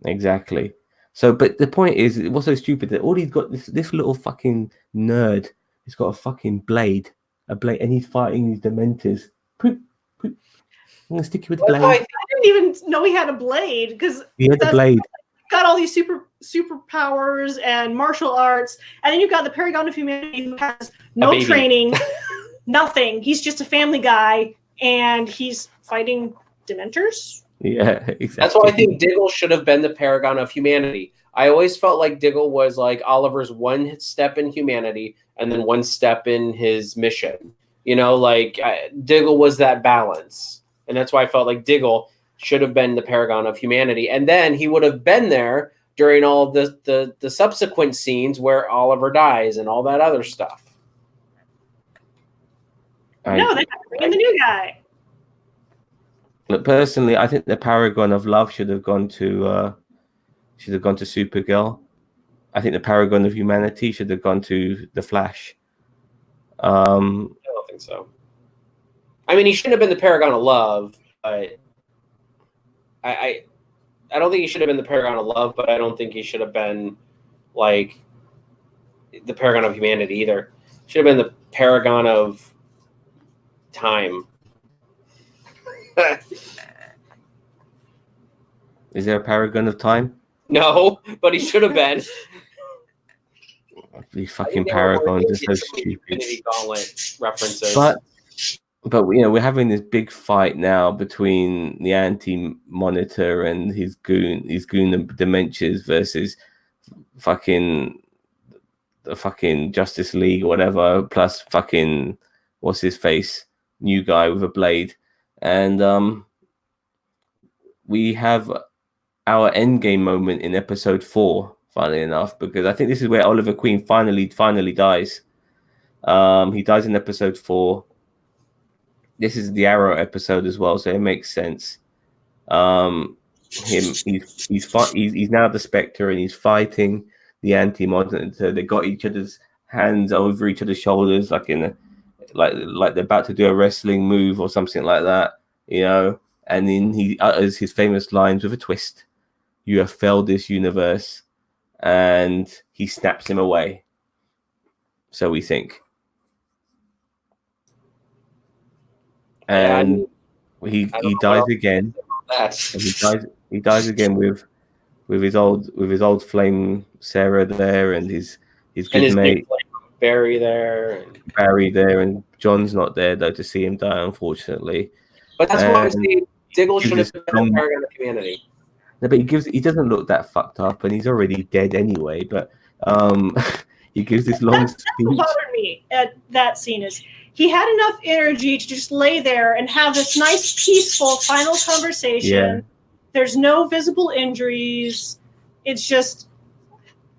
Exactly. So, but the point is, it was so stupid that all he's got this little fucking nerd. He's got a fucking blade, and he's fighting these Dementors. Poop, poop. I'm gonna stick you with the blade. I didn't even know he had a blade, because he had the blade. Got all these superpowers and martial arts, and then you've got the Paragon of Humanity, who has no training, nothing. He's just a family guy, and he's fighting Dementors. Yeah, exactly. That's why I think Diggle should have been the Paragon of Humanity. I always felt like Diggle was like Oliver's one step in humanity and then one step in his mission. You know, like Diggle was that balance, and that's why I felt like Diggle should have been the paragon of humanity, and then he would have been there during all the subsequent scenes where Oliver dies and all that other stuff. No, they got to bring in the new guy. Look, personally, I think the paragon of love should have gone to Supergirl. I think the paragon of humanity should have gone to the Flash. I don't think so. I mean, he shouldn't have been the paragon of love, but I don't think he should have been the paragon of love, but I don't think he should have been like the paragon of humanity either. Should have been the paragon of time. Is there a paragon of time? No, but he should have been. These fucking paragons are so stupid. Infinity Gauntlet references. But you know, we're having this big fight now between the Anti-Monitor and his goon Dementias versus the fucking Justice League or whatever, plus fucking what's his face, new guy with a blade, and we have our endgame moment in episode 4. Funnily enough, because I think this is where Oliver Queen finally dies. He dies in episode 4. This is the Arrow episode as well, so it makes sense. He's now the Spectre, and he's fighting the Anti-Monitor. They got each other's hands over each other's shoulders, like like they're about to do a wrestling move or something like that, you know. And then he utters his famous lines with a twist: "You have failed this universe," and he snaps him away. So we think. And he dies again. And he dies again with his old flame Sarah there, and his good mate Barry there. And John's not there though to see him die, unfortunately. But that's why I say Diggle should have been the paragon of humanity. No, but he doesn't look that fucked up, and he's already dead anyway. But he gives this long speech. That's what bothered me at that scene is he had enough energy to just lay there and have this nice, peaceful final conversation. Yeah. There's no visible injuries. It's just,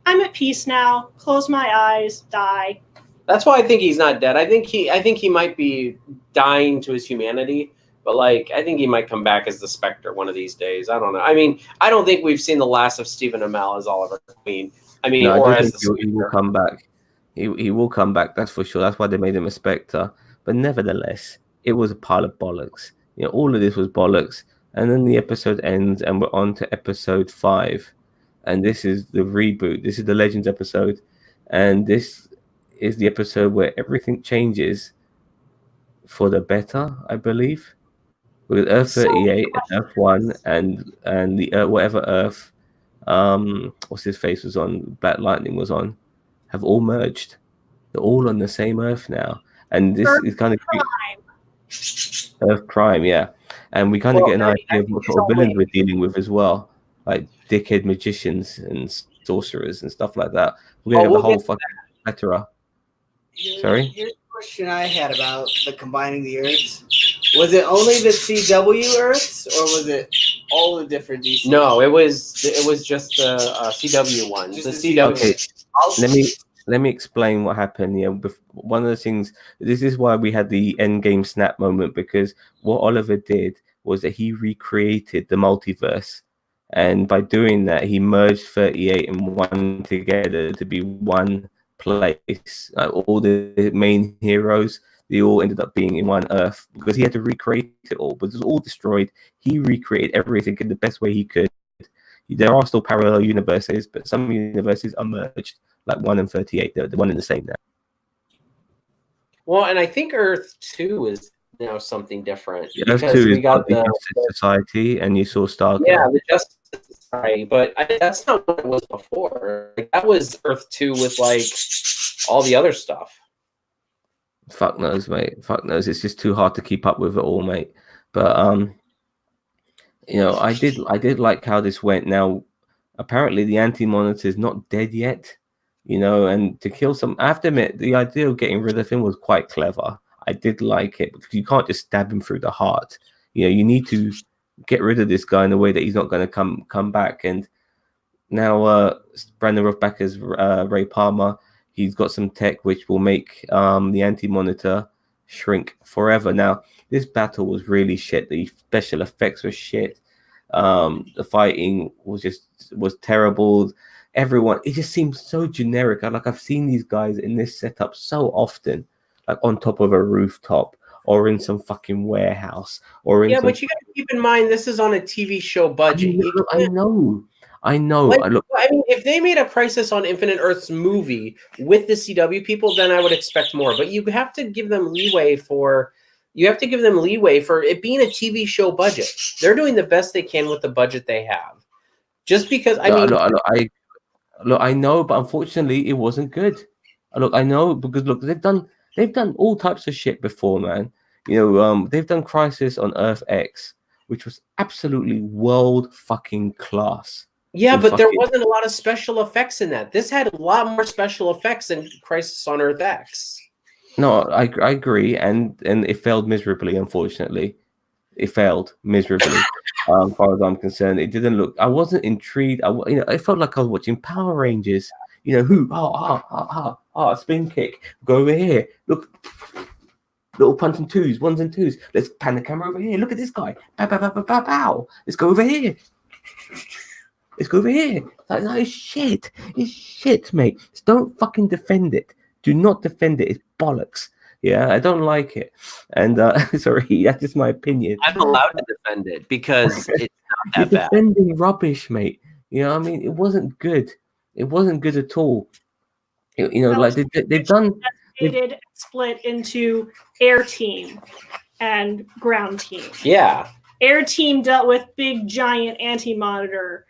I'm at peace now. Close my eyes, die. That's why I think he's not dead. I think he might be dying to his humanity. But like, I think he might come back as the Spectre one of these days. I don't know. I mean, I don't think we've seen the last of Stephen Amell as Oliver Queen. I mean, no, or I as think he will come back. He will come back. That's for sure. That's why they made him a Spectre. But nevertheless, it was a pile of bollocks. You know, all of this was bollocks. And then the episode ends, and we're on to episode 5. And this is the reboot. This is the Legends episode, and this is the episode where everything changes for the better, I believe. With Earth 38 and Earth 1 and the whatever Earth what's his face was on, Black Lightning was on, have all merged. They're all on the same Earth now. And this is kind of Earth Prime, yeah. And we kind of get an idea of what sort of villains we're dealing with as well. Like dickhead magicians and sorcerers and stuff like that. We're gonna have the whole fucking plethora. Sorry? Here's a question I had about the combining the Earths. Was it only the CW Earths, or was it all the different DC? No, it was just the CW one. Just the the CW. Okay, let me explain what happened. Yeah, one of the things. This is why we had the Endgame snap moment, because what Oliver did was that he recreated the multiverse, and by doing that, he merged 38 and 1 together to be one place. All the main heroes, they all ended up being in one Earth because he had to recreate it all. But it was all destroyed. He recreated everything in the best way he could. There are still parallel universes, but some universes are merged, like 1 and 38. They're the one and the same now. Well, and I think Earth 2 is now something different. Yeah, Earth 2 is the Justice Society, and you saw Stargirl. Yeah, the Justice Society, but that's not what it was before. Like, that was Earth 2 with like all the other stuff. Fuck knows, mate. Fuck knows. It's just too hard to keep up with it all, mate. But you know, I did like how this went. Now, apparently, the Anti-Monitor is not dead yet. You know, and to kill some, I have to admit, the idea of getting rid of him was quite clever. I did like it because you can't just stab him through the heart. You know, you need to get rid of this guy in a way that he's not going to come back. And now Brandon Roth back as Ray Palmer. He's got some tech which will make the Anti-Monitor shrink forever. Now, this battle was really shit. The special effects were shit. The fighting was terrible. Everyone, it just seems so generic. I've seen these guys in this setup so often, like on top of a rooftop or in some fucking warehouse or in but you got to keep in mind this is on a TV show budget. I know. Like, I mean, if they made a Crisis on Infinite Earths movie with the CW people, then I would expect more. But you have to give them leeway for it being a TV show budget. They're doing the best they can with the budget they have. Just because I know, but unfortunately, it wasn't good. I know because they've done all types of shit before, man. You know, they've done Crisis on Earth X, which was absolutely world fucking class. Yeah, but there wasn't a lot of special effects in that. This had a lot more special effects than Crisis on Earth X. No, I agree, and it failed miserably. Unfortunately, it failed miserably. As far as I'm concerned, it didn't look. I wasn't intrigued. I felt like I was watching Power Rangers. You know, spin kick, go over here. Look, little punch and twos, ones and twos. Let's pan the camera over here. Look at this guy. Bow, bow, bow, bow, bow, bow. Let's go over here. Let's go over here. That is shit. It's shit, mate. Just don't fucking defend it. Do not defend it. It's bollocks. Yeah, I don't like it. And sorry, that's just my opinion. I'm allowed to defend it because it's not that bad. Defending rubbish, mate. You know what I mean? It wasn't good. It wasn't good at all. You know, like they've done. They did split into air team and ground team. Yeah. Air team dealt with big giant Anti-Monitor.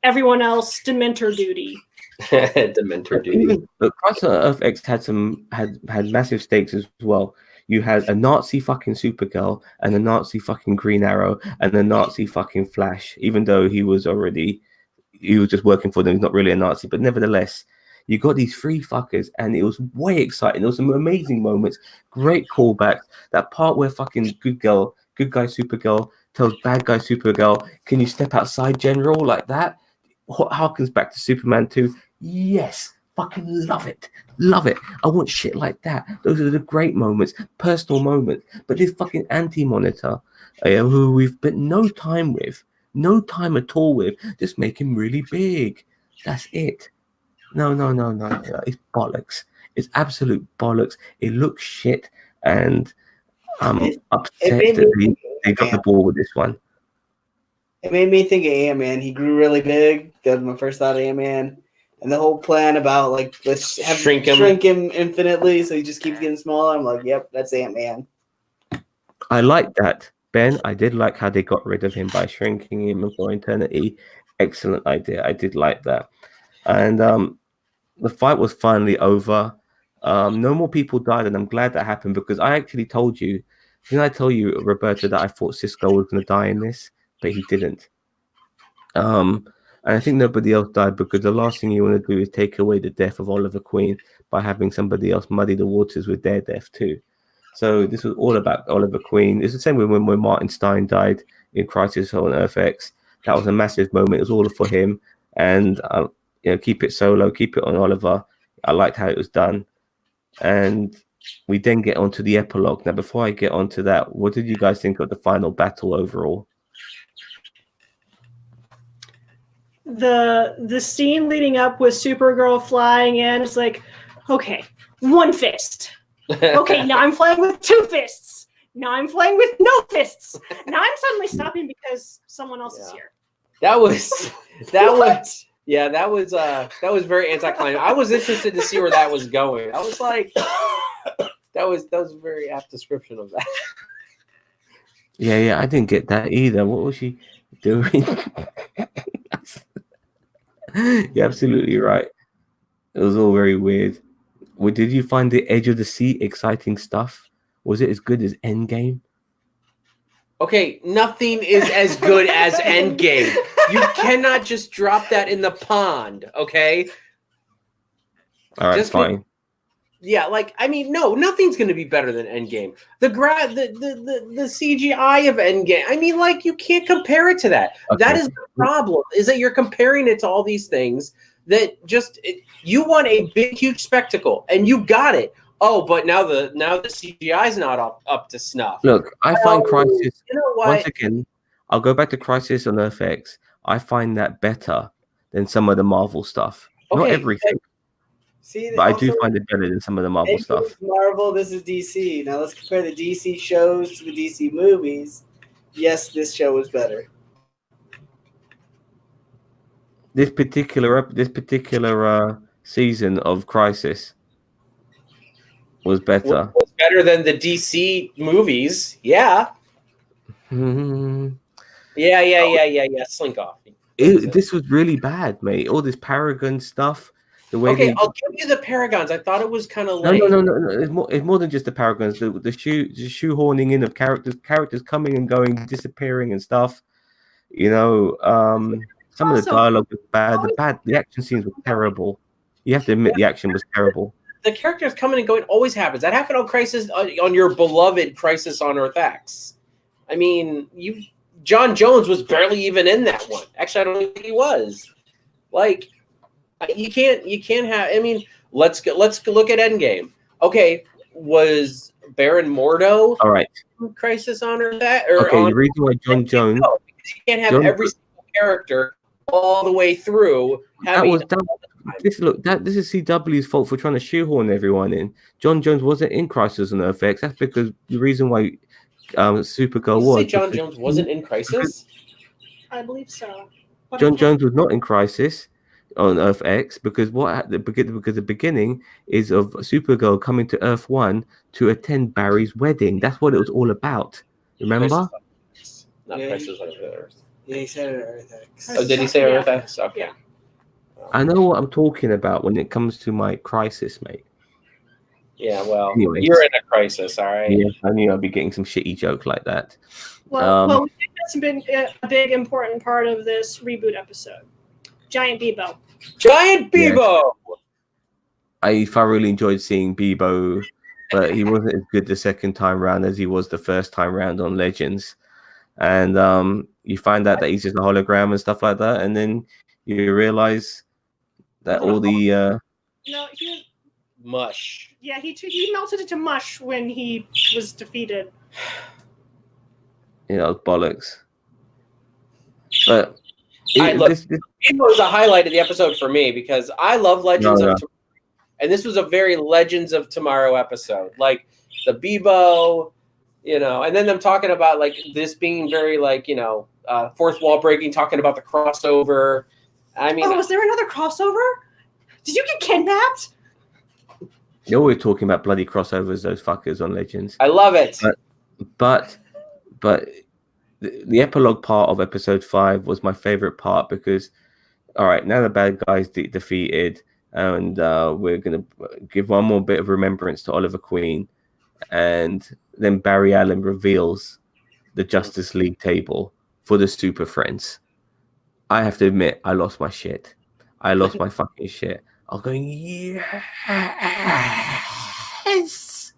Everyone else, Dementor duty. Dementor duty. But Crisis on Earth X had massive stakes as well. You had a Nazi fucking Supergirl and a Nazi fucking Green Arrow and a Nazi fucking Flash, even though he was just working for them. He's not really a Nazi, but nevertheless, you got these three fuckers, and it was way exciting. There was some amazing moments, great callbacks. That part where fucking good guy Supergirl tells bad guy Supergirl, "Can you step outside, General?" Like that. Harkens back to Superman 2. Yes, fucking love it. I want shit like that. Those are the great moments, personal moments. But this fucking Anti-Monitor, who we've spent no time at all with, just make him really big. That's it. No. It's bollocks. It's absolute bollocks. It looks shit, and I'm upset that they got the ball with this one. It made me think of Ant-Man. He grew really big. That was my first thought of Ant-Man. And the whole plan about, like, let's shrink him infinitely so he just keeps getting smaller. I'm like, yep, that's Ant-Man. I like that, Ben. I did like how they got rid of him by shrinking him for eternity. Excellent idea. I did like that. And the fight was finally over. No more people died, and I'm glad that happened because I actually told you, didn't I tell you, Roberta, that I thought Cisco was going to die in this? But he didn't. And I think nobody else died because the last thing you want to do is take away the death of Oliver Queen by having somebody else muddy the waters with their death too. So this was all about Oliver Queen. It's the same when Martin Stein died in Crisis on Earth X. That was a massive moment. It was all for him. And keep it solo, keep it on Oliver. I liked how it was done. And we then get onto the epilogue. Now, before I get onto that, what did you guys think of the final battle overall? The scene leading up with Supergirl flying in, it's like, okay, one fist. Okay, now I'm flying with two fists. Now I'm flying with no fists. Now I'm suddenly stopping because someone else is here. That was very anticlimactic. I was interested to see where that was going. I was like, that was a very apt description of that. Yeah, I didn't get that either. What was she doing? You're absolutely right. It was all very weird. Did you find the Edge of the Sea exciting stuff? Was it as good as Endgame? Okay, nothing is as good as Endgame. You cannot just drop that in the pond, okay? All right, fine. Yeah, like I mean, no, nothing's going to be better than Endgame. The CGI of Endgame. I mean, like you can't compare it to that. Okay. That is the problem. Is that you're comparing it to all these things that just you want a big, huge spectacle, and you got it. Oh, but now the CGI is not up to snuff. Look, I find Oh, Crisis. You know what? Once again, I'll go back to Crisis on Earth X. I find that better than some of the Marvel stuff. Not Okay, everything, See, but I do also, find it better than some of the Marvel Endgame's stuff. Marvel, this is DC. Now let's compare the DC shows to the DC movies. Yes, this show was better. This particular season of Crisis was better. Was better than the DC movies. Yeah. Hmm. Yeah. Slink off. This was really bad, mate. All this Paragon stuff. The way Okay, they... I'll give you the Paragons. I thought it was kind of No. lame. It's more than just the Paragons. The shoehorning in of characters coming and going, disappearing and stuff. You know, some of the Also- dialogue was bad. The action scenes were terrible. You have to admit the action was terrible. The characters coming and going always happens. That happened on Crisis on your beloved Crisis on Earth X. I mean, John Jones was barely even in that one. Actually, I don't think he was. Like, you can't have. I mean, let's look at Endgame. Okay, was Baron Mordo All right. Crisis on Earth X? Or Okay. on, The reason why John Jones. No, because you can't have John- every single character all the way through. That was done. This is CW's fault for trying to shoehorn everyone in. John Jones wasn't in Crisis on Earth X. That's because the reason why Supergirl You was. say John because Jones wasn't in Crisis? I believe so. But John Jones was not in Crisis on Earth X because the beginning is of Supergirl coming to Earth 1 to attend Barry's wedding. That's what it was all about. Remember? Crisis on Earth. Not Yeah. Crisis on Earth. Yeah, he said it Earth X. Oh, did he say Yeah. Earth X? Okay. Yeah. I know what I'm talking about when it comes to my Crisis, mate. Yeah, well, Anyways. you're in a crisis, all right? Yeah, I knew I'd be getting some shitty joke like that. well, we think that's been a big important part of this reboot episode. Giant Bebo. Giant Bebo! I thoroughly enjoyed seeing Bebo, but he wasn't as good the second time round as he was the first time round on Legends. And you find out that he's just a hologram and stuff like that, and then you realize that all the No, he Mush. yeah, he melted into mush when he was defeated. bollocks. But Look, this Bebo was a highlight of the episode for me because I love Legends No. of Tomorrow. And this was a very Legends of Tomorrow episode. Like the Bebo, and then them talking about like this being very like, fourth wall breaking, talking about the crossover. I mean, Oh, was there another crossover? Did you get kidnapped? You're always talking about bloody crossovers, those fuckers on Legends. I love it. But the epilogue part of episode 5 was my favorite part because, all right, now the bad guys defeated, and we're gonna give one more bit of remembrance to Oliver Queen, and then Barry Allen reveals the Justice League table for the Super Friends. I have to admit, I lost my shit. I lost my fucking shit. I was going, yes,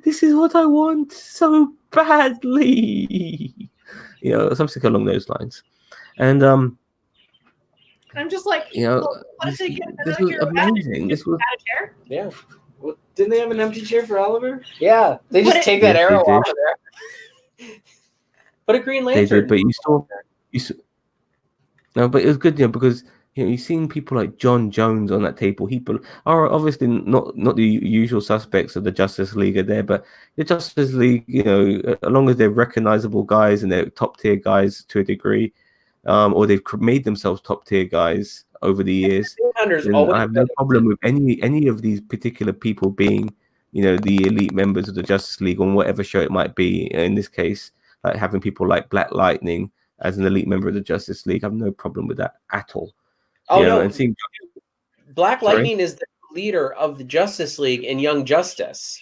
this is what I want so badly. Something along those lines. And I'm just like, what if they this get another was hero amazing. This was out of chair? Yeah. Well, didn't they have an empty chair for Oliver? Yeah. They just But take that Yes, they arrow did. off of there. Put a Green they Lantern. did, but you saw no, but it was good, because you've seen people like John Jones on that table. People are obviously not the usual suspects of the Justice League are there, but the Justice League, as long as they're recognizable guys and they're top tier guys to a degree, or they've made themselves top tier guys over the years, Hunter's then always I have no problem with any of these particular people being, the elite members of the Justice League on whatever show it might be. In this case, like having people like Black Lightning as an elite member of the Justice League, I have no problem with that at all. Oh, no. And seeing Black Sorry? Lightning is the leader of the Justice League in Young Justice.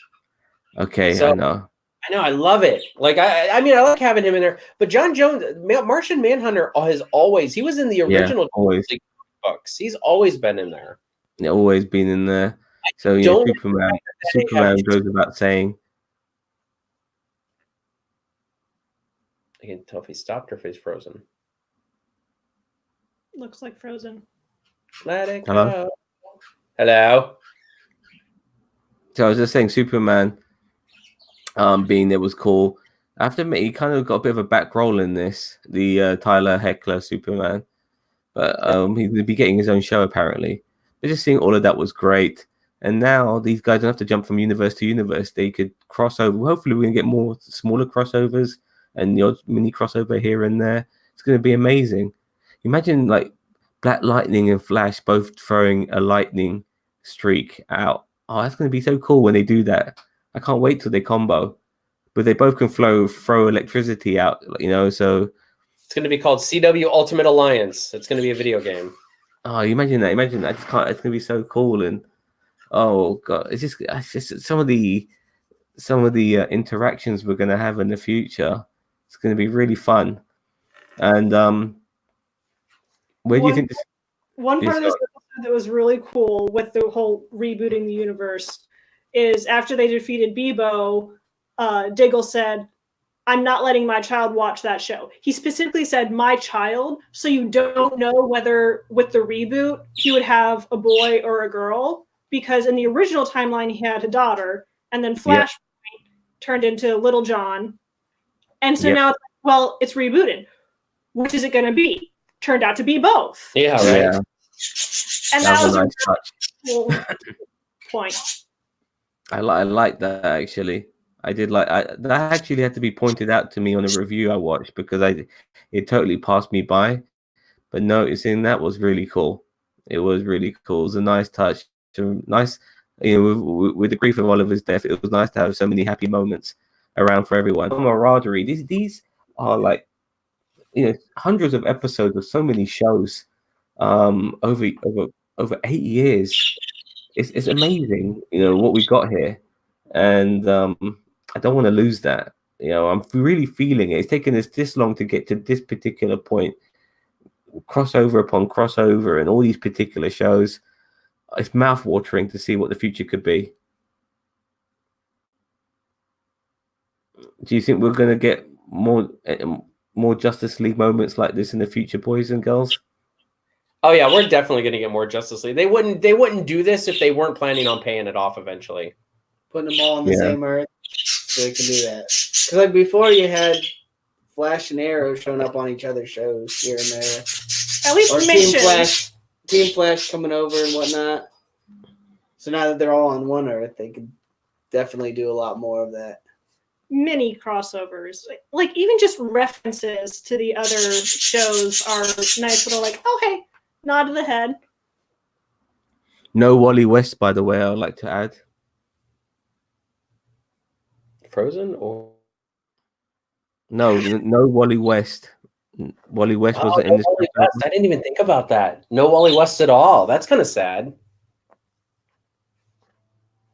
okay, So- I know. I know, I love it. Like, I mean, I like having him in there. But John Jones, Martian Manhunter, he was in the original always. Justice League books. He's always been in there. Always been in there. So don't Superman goes without saying. I can't tell if he stopped or if he's frozen. Looks like Frozen. Let it Hello? go. Hello. So I was just saying, Superman, being there was cool. I have to admit, he kind of got a bit of a back role in this, the Tyler Heckler Superman, but he's going to be getting his own show apparently. But just seeing all of that was great. And now these guys don't have to jump from universe to universe. They could cross over. Hopefully, we're going to get more smaller crossovers and the odd mini crossover here and there. It's going to be amazing. Imagine like Black Lightning and Flash both throwing a lightning streak out. Oh, that's going to be so cool when they do that. I can't wait till they combo. But they both can throw electricity out, so... It's going to be called CW Ultimate Alliance. It's going to be a video game. Oh, imagine that. I just can't... It's going to be so cool. And, oh, God. It's just some of the interactions we're going to have in the future. It's going to be really fun. And where do you think this... One part of this episode that was really cool with the whole rebooting the universe is after they defeated Bebo, Diggle said, "I'm not letting my child watch that show." He specifically said "my child," so you don't know whether with the reboot he would have a boy or a girl, because in the original timeline he had a daughter, and then Flashpoint turned into Little John, and so now, well, it's rebooted. Which is it going to be? Turned out to be both. Yeah, right. Yeah. And that was a a nice touch. cool point. I like that, actually. I did that actually had to be pointed out to me on a review I watched because it totally passed me by. But noticing that was really cool. It was really cool. It was a nice touch. Nice, with the grief of Oliver's death, it was nice to have so many happy moments around for everyone. Camaraderie. These are like, hundreds of episodes of so many shows over 8 years. It's amazing, what we got here. And I don't want to lose that. I'm really feeling it. It's taken us this long to get to this particular point. Crossover upon crossover and all these particular shows. It's mouth-watering to see what the future could be. Do you think we're going to get more Justice League moments like this in the future, boys and girls? Oh yeah, we're definitely going to get more Justice League. They wouldn't do this if they weren't planning on paying it off eventually. Putting them all on the same Earth so they can do that. Because like before, you had Flash and Arrow showing up on each other's shows here and there. At least or missions. Team Flash coming over and whatnot. So now that they're all on one Earth, they can definitely do a lot more of that. Mini crossovers, like even just references to the other shows are nice little hey, nod to the head. No Wally West, by the way, I'd like to add. Frozen or no Wally West. Wally West wasn't in this. I didn't even think about that. No Wally West at all. That's kind of sad.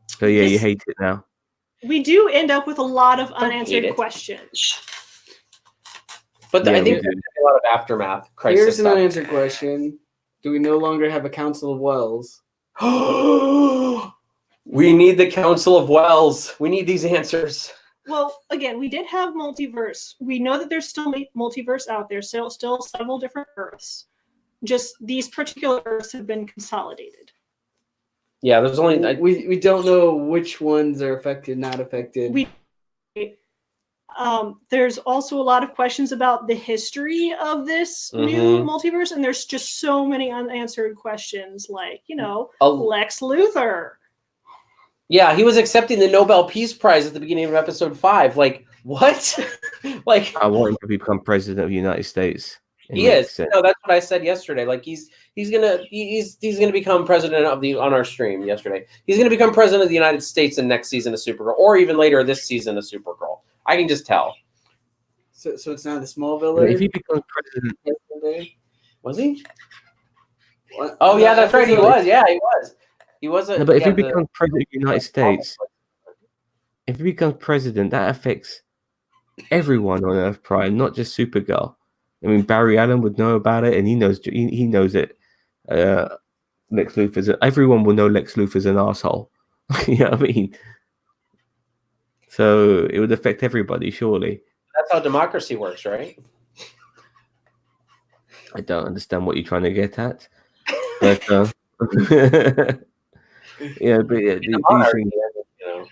So yeah, you hate it now. We do end up with a lot of unanswered questions. But I think there's a lot of aftermath crisis. Here's an unanswered question. Do we no longer have a Council of Wells? We need the Council of Wells. We need these answers. Well, again, we did have multiverse. We know that there's still multiverse out there, still several different Earths. Just these particular Earths have been consolidated. Yeah, there's only... We don't know which ones are affected, not affected. There's also a lot of questions about the history of this new multiverse, and there's just so many unanswered questions, like, Lex Luthor. Yeah, he was accepting the Nobel Peace Prize at the beginning of episode 5. Like, what? I want him to become president of the United States. He is. No, that's what I said yesterday. Like he's gonna become president on our stream yesterday. He's gonna become president of the United States in next season of Supergirl, or even later this season of Supergirl. I can just tell. So it's not the Smallville. If he becomes president, was he? What? Oh yeah, that's right. He was. Yeah, he was. He was. No, but if he becomes president of the United States, if he becomes president, that affects everyone on Earth Prime, not just Supergirl. I mean, Barry Allen would know about it, and he knows it Lex Luthor's. Everyone will know Lex Luthor's an asshole. You know what I mean? So it would affect everybody, surely. That's how democracy works, right? I don't understand what you're trying to get at, but yeah, but yeah, these things. You know.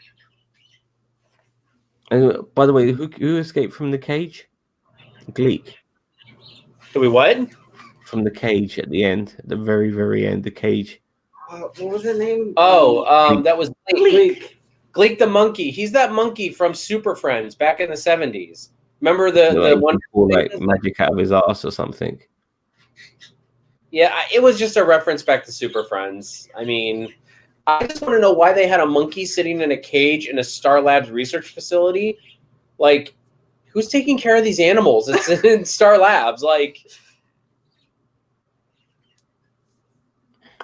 And by the way, who escaped from the cage? Gleek. Do we what? From the cage at the end, at the very, very end, the cage. What was the name? Oh, that was Gleek. Gleek the monkey. He's that monkey from Super Friends back in the 70s. Remember the one like magic out of his ass or something. Yeah, it was just a reference back to Super Friends. I mean, I just want to know why they had a monkey sitting in a cage in a Star Labs research facility. Like, who's taking care of these animals? It's in Star Labs. Like,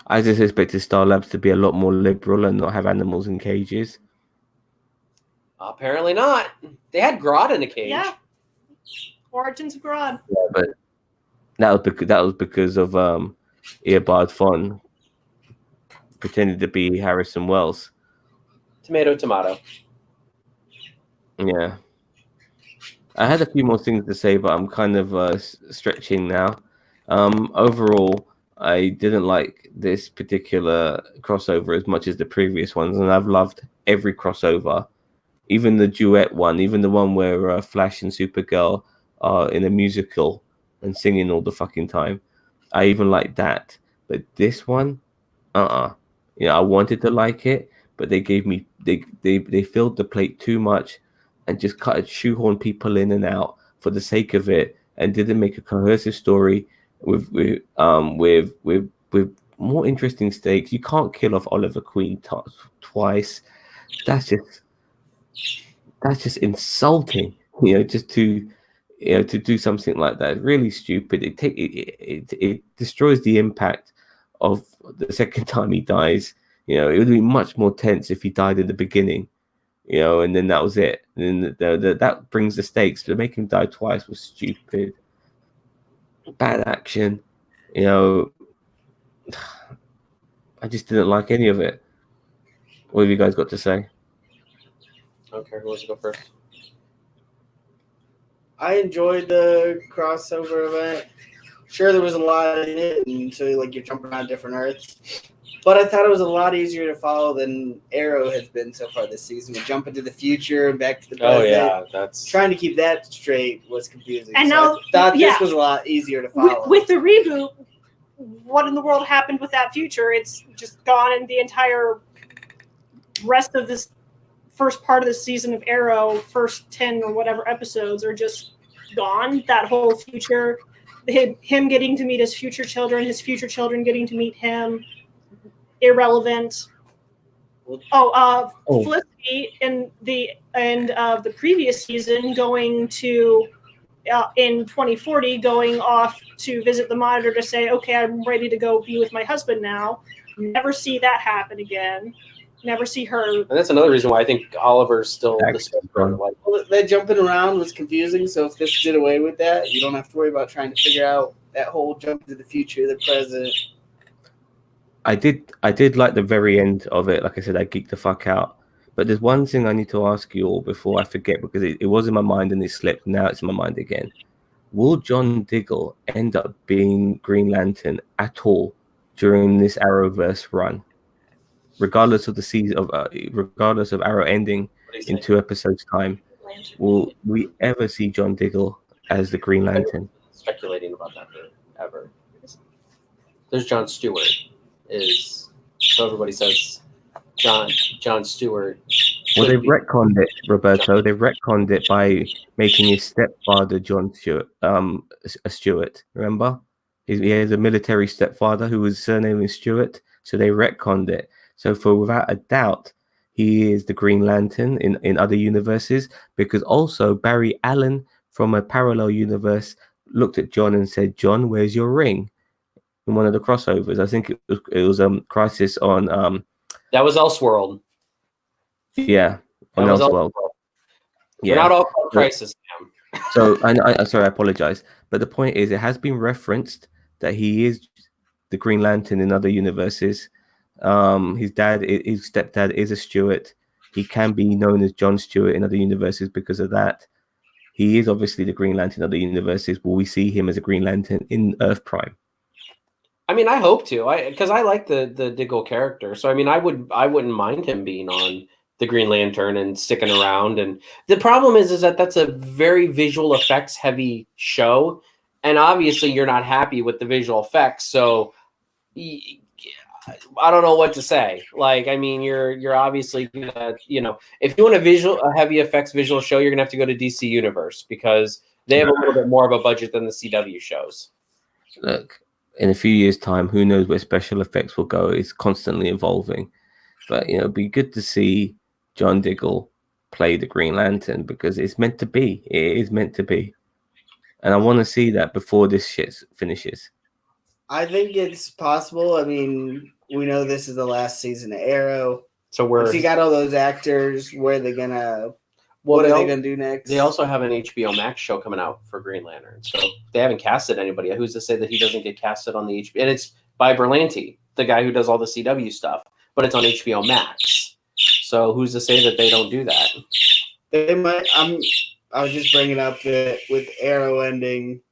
I just expected Star Labs to be a lot more liberal and not have animals in cages. apparently not. They had Grodd in a cage. Yeah. Origins of Grodd. Yeah, but that was because of Eobard Thawne pretended to be Harrison Wells. Tomato, tomato. Yeah. I had a few more things to say, but I'm kind of stretching now. Overall, I didn't like this particular crossover as much as the previous ones, and I've loved every crossover, even the duet one, even the one where Flash and Supergirl are in a musical and singing all the fucking time. I even like that, but this one, you know, I wanted to like it, but they gave me they filled the plate too much and just shoehorn people in and out for the sake of it, and didn't make a cohesive story with more interesting stakes. You can't kill off Oliver Queen twice. That's just insulting. You know, just to do something like that. Really stupid. It destroys the impact of the second time he dies. You know, it would be much more tense if he died in the beginning. You know, and then that was it. And then that brings the stakes. But make him die twice was stupid. Bad action. You know, I just didn't like any of it. What have you guys got to say? Okay, who wants to go first? I enjoyed the crossover event. Sure, there was a lot in it, and so like you're jumping on different Earths. But I thought it was a lot easier to follow than Arrow has been so far this season. We jump into the future and back to the present. Oh yeah, that's Trying to keep that straight was confusing. And so now- I thought yeah. this was a lot easier to follow. With the reboot, what in the world happened with that future? It's just gone, and the entire rest of this first part of the season of Arrow, first 10 or whatever episodes, are just gone. That whole future, him getting to meet his future children getting to meet him, irrelevant. Felicity in the end of the previous season going to in 2040 going off to visit the Monitor to say, okay, I'm ready to go be with my husband now. Never see that happen again. Never see her. and that's another reason why I think Oliver's still the Spectre. Like, Well, that jumping around was confusing, so if this did away with that, you don't have to worry about trying to figure out that whole jump to the future, the present. I did like the very end of it. Like I said, I geeked the fuck out. But there's one thing I need to ask you all before I forget, because it was in my mind and it slipped. Now it's in my mind again. Will John Diggle end up being Green Lantern at all during this Arrowverse run, regardless of the season, regardless of Arrow ending what do you in think? 2 episodes' time? Will we ever see John Diggle as the Green Lantern? Speculating about that ever. There's John Stewart. So everybody says John Stewart. Well, should they've be- retconned it, Roberto. They've retconned it by making his stepfather John Stewart, a Stewart. Remember, he has a military stepfather who was surname is Stewart. So they retconned it. So for without a doubt, he is the Green Lantern in other universes, because also Barry Allen from a parallel universe looked at John and said, "John, where's your ring?" In one of the crossovers, I think it was Crisis on that was Elseworld. on That was Elseworld. We're not all called Crisis. Sam. So I sorry, I apologize, but the point is, it has been referenced that he is the Green Lantern in other universes. His stepdad is a Stewart. He can be known as John Stewart in other universes because of that. He is obviously the Green Lantern in other universes. Will we see him as a Green Lantern in Earth Prime? I mean, I hope to. Because I like the Diggle character. So I mean, I wouldn't mind him being on the Green Lantern and sticking around. And the problem is that that's a very visual effects heavy show, and obviously you're not happy with the visual effects. So I don't know what to say. Like, I mean, you're obviously gonna, if you want a heavy effects visual show, you're gonna have to go to DC Universe because they have a little bit more of a budget than the CW shows. Look, in a few years' time, who knows where special effects will go? It's constantly evolving. But it'd be good to see John Diggle play the Green Lantern because it's meant to be. It is meant to be. And I want to see that before this shit finishes. I think it's possible. I mean, we know this is the last season of Arrow. So Once you got all those actors, where are they gonna? What are they gonna do next? They also have an HBO Max show coming out for Green Lantern, so they haven't casted anybody. Who's to say that he doesn't get casted on the HBO? And it's by Berlanti, the guy who does all the CW stuff, but it's on HBO Max. So who's to say that they don't do that? They might. I was just bringing up that with Arrow ending,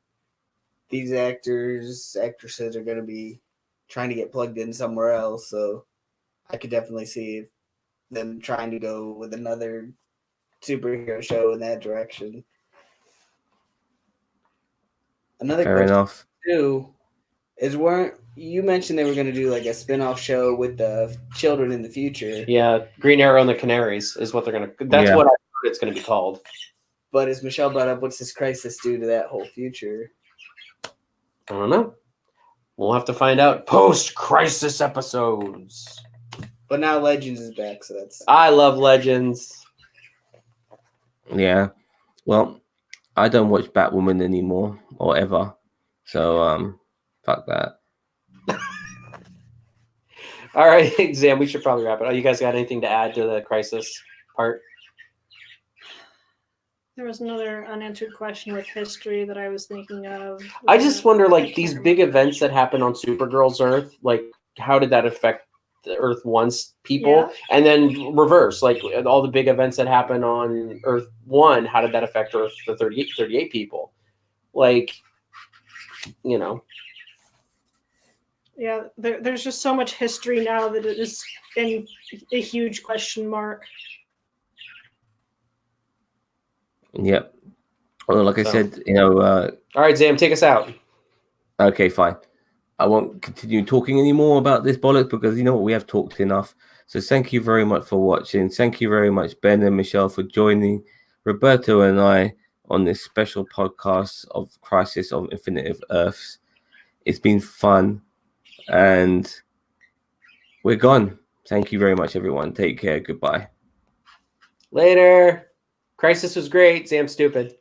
these actresses are going to be trying to get plugged in somewhere else. So I could definitely see them trying to go with another superhero show in that direction. Another Fair question enough. too is, weren't you mentioned they were going to do like a spin-off show with the children in the future? Yeah, Green Arrow and the Canaries is what they're gonna. That's what I heard it's gonna be called. But as Michelle brought up, what's this crisis do to that whole future? I don't know. We'll have to find out post-crisis episodes. But now Legends is back, so that's. I love Legends. Yeah. Well, I don't watch Batwoman anymore or ever. So fuck that. All right, Zam, we should probably wrap it. Oh, you guys got anything to add to the crisis part? There was another unanswered question with history that I was thinking of. I just wonder, like, these big events that happen on Supergirl's Earth, like, how did that affect the Earth 1's people? Yeah. And then reverse, like, all the big events that happen on Earth 1, how did that affect Earth, the 38 people? Like, Yeah, there's just so much history now that it is in a huge question mark. Yep. Well, like I said, all right, Zam, take us out. Okay, fine. I won't continue talking anymore about this bollocks because we have talked enough. So thank you very much for watching. Thank you very much, Ben and Michelle, for joining Roberto and I on this special podcast of Crisis on Infinite Earths. It's been fun and we're gone. Thank you very much, everyone. Take care. Goodbye. Later. Crisis was great. Zam's stupid.